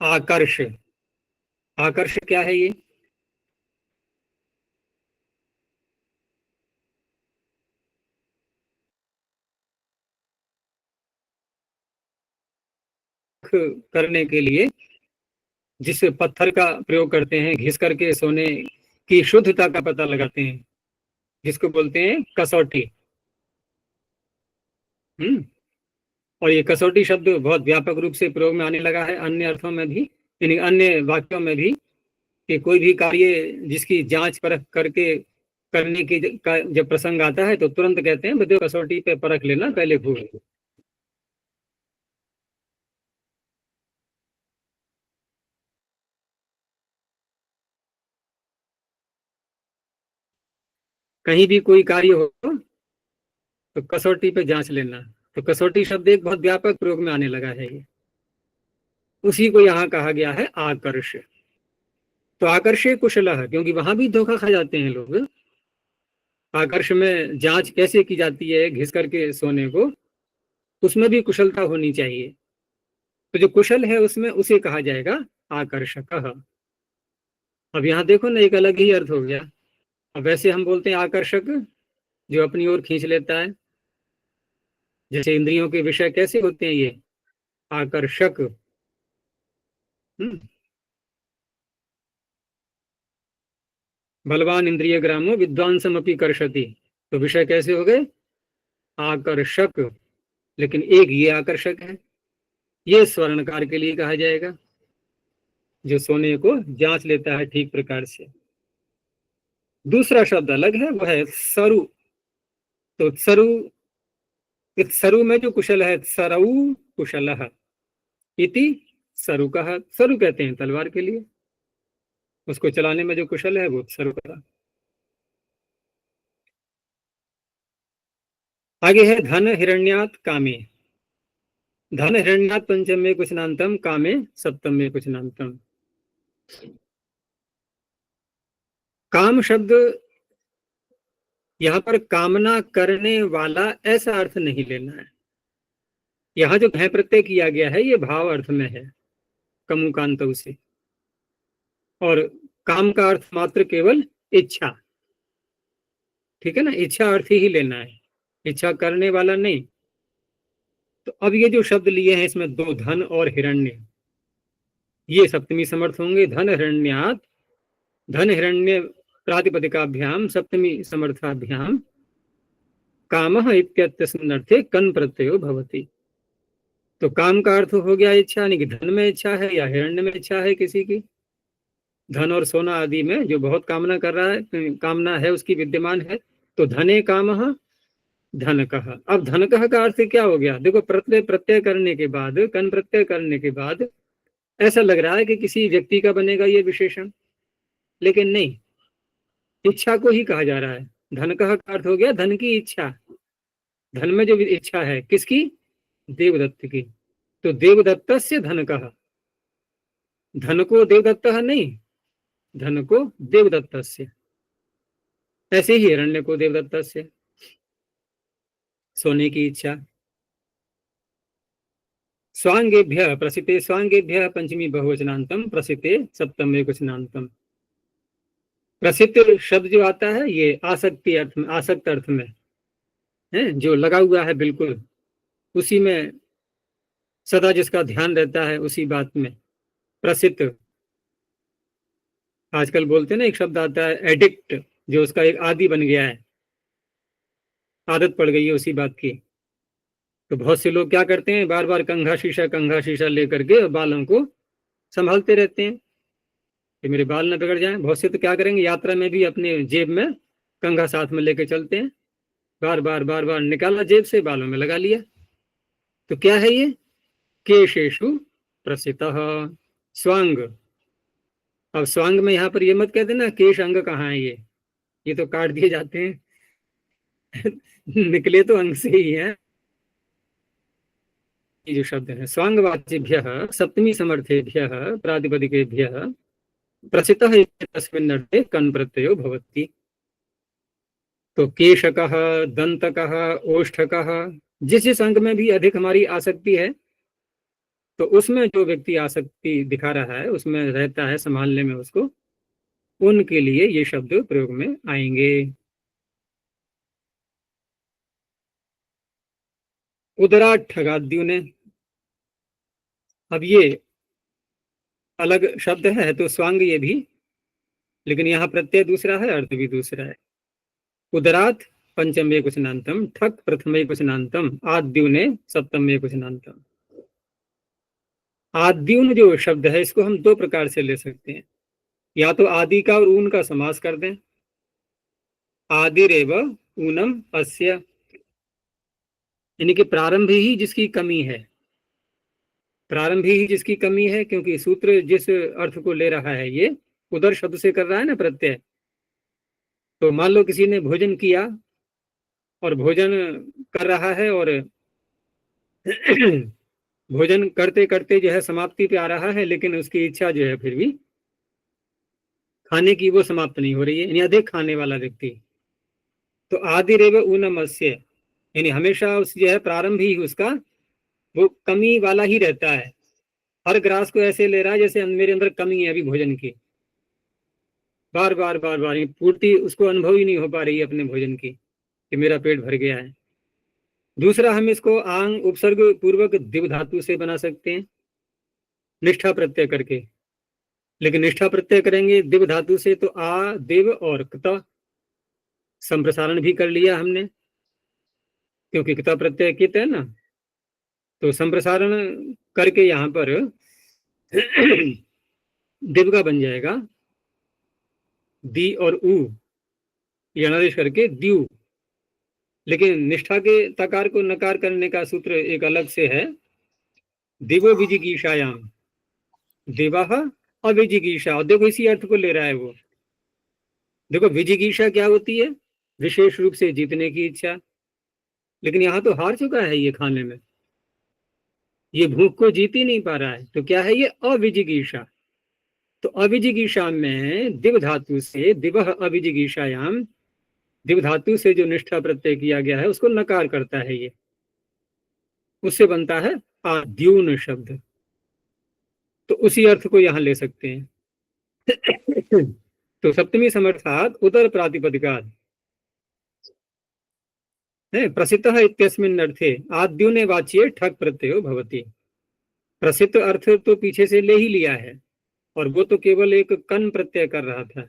आकर्ष, आकर्ष क्या है ये? करने के लिए जिस पत्थर का प्रयोग करते हैं, घिस करके सोने की शुद्धता का पता लगाते हैं, जिसको बोलते हैं कसौटी। और ये कसौटी शब्द बहुत व्यापक रूप से प्रयोग में आने लगा है अन्य अर्थों में भी, यानी अन्य वाक्यों में भी, कि कोई भी कार्य जिसकी जांच परख करके करने की जब प्रसंग आता है तो तुरंत कहते हैं बदे कसौटी पे परख लेना पहले भूल। कहीं भी कोई कार्य हो तो कसौटी पे जांच लेना, तो कसौटी शब्द एक बहुत व्यापक प्रयोग में आने लगा है ये। उसी को यहाँ कहा गया है आकर्ष। तो आकर्षे कुशल है, क्योंकि वहां भी धोखा खा जाते हैं लोग। आकर्ष में जांच कैसे की जाती है घिस करके सोने को, उसमें भी कुशलता होनी चाहिए। तो जो कुशल है उसमें उसे कहा जाएगा आकर्षक। अब यहाँ देखो ना, एक अलग ही अर्थ हो गया। अब वैसे हम बोलते हैं आकर्षक जो अपनी ओर खींच लेता है, जैसे इंद्रियों के विषय कैसे होते हैं ये आकर्षक। बलवान इंद्रिय ग्रामो विद्वांसमपि कर्षति, तो विषय कैसे हो गए आकर्षक। लेकिन एक ये आकर्षक है, ये स्वर्णकार के लिए कहा जाएगा जो सोने को जांच लेता है ठीक प्रकार से। दूसरा शब्द अलग है, वो है सरु। तो सरु, इस सरु में जो कुशल है सरऊ कुशल इति सरु कहा। सरु कहते हैं तलवार के लिए, उसको चलाने में जो कुशल है वो सरु कहा। आगे है धन हिरण्यात कामे। धन हिरण्यात पंचम में कुछ नान्तम, कामे सप्तम में कुछ नान्तम। काम शब्द यहाँ पर कामना करने वाला ऐसा अर्थ नहीं लेना है। यहाँ जो भय प्रत्यय किया गया है ये भाव अर्थ में है कमुकांत से, और काम का अर्थ मात्र केवल इच्छा। ठीक है ना, इच्छा अर्थ ही लेना है, इच्छा करने वाला नहीं। तो अब ये जो शब्द लिए हैं इसमें दो, धन और हिरण्य, ये सप्तमी समर्थ होंगे। धन हिरण्यात, धन हिरण्य प्रातिपदिकाभ्याम सप्तमी समर्थाभ्याम कामः इत्यस्मिन् अर्थे कन प्रत्ययो भवति। तो काम का अर्थ हो गया इच्छा, यानी कि धन में इच्छा है या हिरण्य में इच्छा है किसी की। धन और सोना आदि में जो बहुत कामना कर रहा है, कामना है उसकी विद्यमान है, तो धने कामः धन कहा। अब धन कह का अर्थ क्या हो गया, देखो प्रत्यय प्रत्यय करने के बाद, कन प्रत्यय करने के बाद ऐसा लग रहा है कि किसी व्यक्ति का बनेगा ये विशेषण, लेकिन नहीं, इच्छा को ही कहा जा रहा है। धन कह का अर्थ हो गया धन की इच्छा। धन में जो इच्छा है किसकी, देवदत्त की। तो देवदत्त से धन कहा, धन को देवदत्त नहीं, धन को देवदत्त से। ऐसे ही हिरण्य को देवदत्त से, सोने की इच्छा। स्वांगेभ्य प्रसिते, स्वांगेभ्य पंचमी बहुवचनांतम, प्रसिते सप्तम एकवचनांतम। प्रसिद्ध शब्द जो आता है ये आसक्ति अर्थ में, आसक्त अर्थ में है, जो लगा हुआ है बिल्कुल उसी में, सदा जिसका ध्यान रहता है उसी बात में। प्रसिद्ध, आजकल बोलते हैं ना एक शब्द आता है एडिक्ट, जो उसका एक आदी बन गया है, आदत पड़ गई है उसी बात की। तो बहुत से लोग क्या करते हैं, बार बार कंघा शीशा लेकर के बालों को संभालते रहते हैं कि मेरे बाल न बिगड़ जाएं। बहुत से तो क्या करेंगे, यात्रा में भी अपने जेब में कंघा साथ में लेके चलते हैं, बार बार निकाला जेब से, बालों में लगा लिया। तो क्या है ये, केशेषु प्रसितः स्वांग। अब स्वांग में यहाँ पर ये मत कह देना केश अंग कहाँ है, ये तो काट दिए जाते हैं निकले तो अंग से ही है। ये जो शब्द है स्वांगवाचिभ्यः सप्तमी समर्थेभ्यः प्रातिपदिकेभ्यः प्रसितः तस्मिन् अर्थे कन प्रत्ययो भवति। तो केशकः, दंतकः, ओष्ठकः, जिस अंग में भी अधिक हमारी आसक्ति है तो उसमें जो व्यक्ति आसक्ति दिखा रहा है, उसमें रहता है संभालने में उसको, उनके लिए ये शब्द प्रयोग में आएंगे। उदराट ठगाद्यु ने, अब ये अलग शब्द है तो स्वांग ये भी, लेकिन यहाँ प्रत्यय दूसरा है, अर्थ भी दूसरा है। उदरात पंचमे क्वचनांतम, ठक प्रथमे क्वचनांतम, आद्यूने सप्तमे क्वचनांतम। आद्यून जो शब्द है इसको हम दो प्रकार से ले सकते हैं, या तो आदि का और ऊन का समास कर दें, आदिरेव ऊनम अस्य, यानी कि प्रारंभ ही जिसकी कमी है, प्रारंभ ही जिसकी कमी है, क्योंकि सूत्र जिस अर्थ को ले रहा है ये उदर शब्द से कर रहा है ना प्रत्यय। तो मान लो किसी ने भोजन किया और भोजन कर रहा है और भोजन करते करते जो है समाप्ति पे आ रहा है, लेकिन उसकी इच्छा जो है फिर भी खाने की वो समाप्त नहीं हो रही है, यानी अधिक खाने वाला व्यक्ति। तो आदिरेव ऊनमस्य, यानी हमेशा उस जो है प्रारंभ ही उसका वो कमी वाला ही रहता है। हर ग्रास को ऐसे ले रहा है जैसे मेरे अंदर कमी है अभी भोजन की, बार बार बार बार, पूर्ति उसको अनुभव ही नहीं हो पा रही है अपने भोजन की कि मेरा पेट भर गया है। दूसरा, हम इसको आंग उपसर्ग पूर्वक दिव धातु से बना सकते हैं निष्ठा प्रत्यय करके, लेकिन निष्ठा प्रत्यय करेंगे दिव धातु से तो आ दिव और क्त, संप्रसारण भी कर लिया हमने क्योंकि क्त प्रत्यय कित है ना, तो संप्रसारण करके यहां पर दिव का बन जाएगा दी और उ, यणादेश करके द्यू। लेकिन निष्ठा के तकार को नकार करने का सूत्र एक अलग से है, दिवो विजिगीषायाम, दिवः अविजिगीषा। और देखो इसी अर्थ को ले रहा है वो। देखो विजिगीषा क्या होती है, विशेष रूप से जीतने की इच्छा, लेकिन यहाँ तो हार चुका है ये खाने में, ये भूख को जीत ही नहीं पा रहा है, तो क्या है ये अविजिगीषा। तो अविजिगीषा में दिव धातु से दिवः अविजिगीषायाम, दिव धातु से जो निष्ठा प्रत्यय किया गया है उसको नकार करता है ये, उससे बनता है आद्यून शब्द। तो उसी अर्थ को यहां ले सकते हैं। तो सप्तमी समर्थात उदर प्रातिपदिकात् प्रसिद्धः इत्यस्मिन् अर्थे आद्यूने वाच्ये ठक प्रत्ययो भवति। प्रसिद्ध अर्थ तो पीछे से ले ही लिया है, और वो तो केवल एक कन प्रत्यय कर रहा था,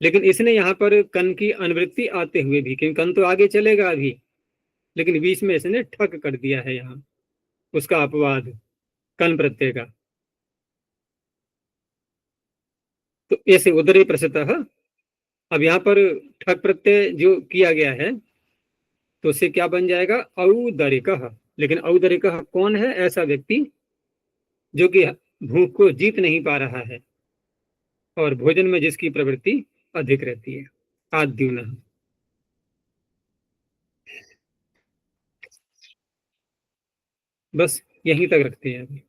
लेकिन इसने यहाँ पर कन की अनुवृत्ति आते हुए भी, क्योंकि कन तो आगे चलेगा अभी, लेकिन बीच में इसने ठक कर दिया है यहाँ उसका अपवाद कन प्रत्यय का। तो ऐसे उदरे प्रसिद्धः, अब यहाँ पर ठक प्रत्यय जो किया गया है तो उससे क्या बन जाएगा औदरिकः। लेकिन औदरिकः कौन है, ऐसा व्यक्ति जो कि भूख को जीत नहीं पा रहा है और भोजन में जिसकी प्रवृत्ति अधिक रहती है। आद्यून। बस यहीं तक रखते हैं अभी।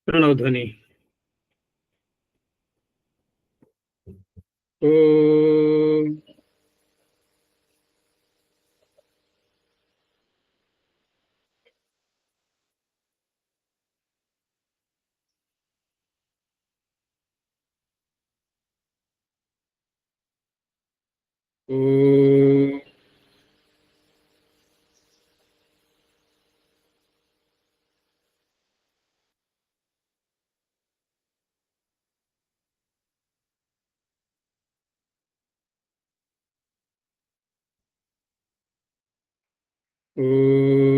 प्रणव ध्वनि। ओ ओ ओ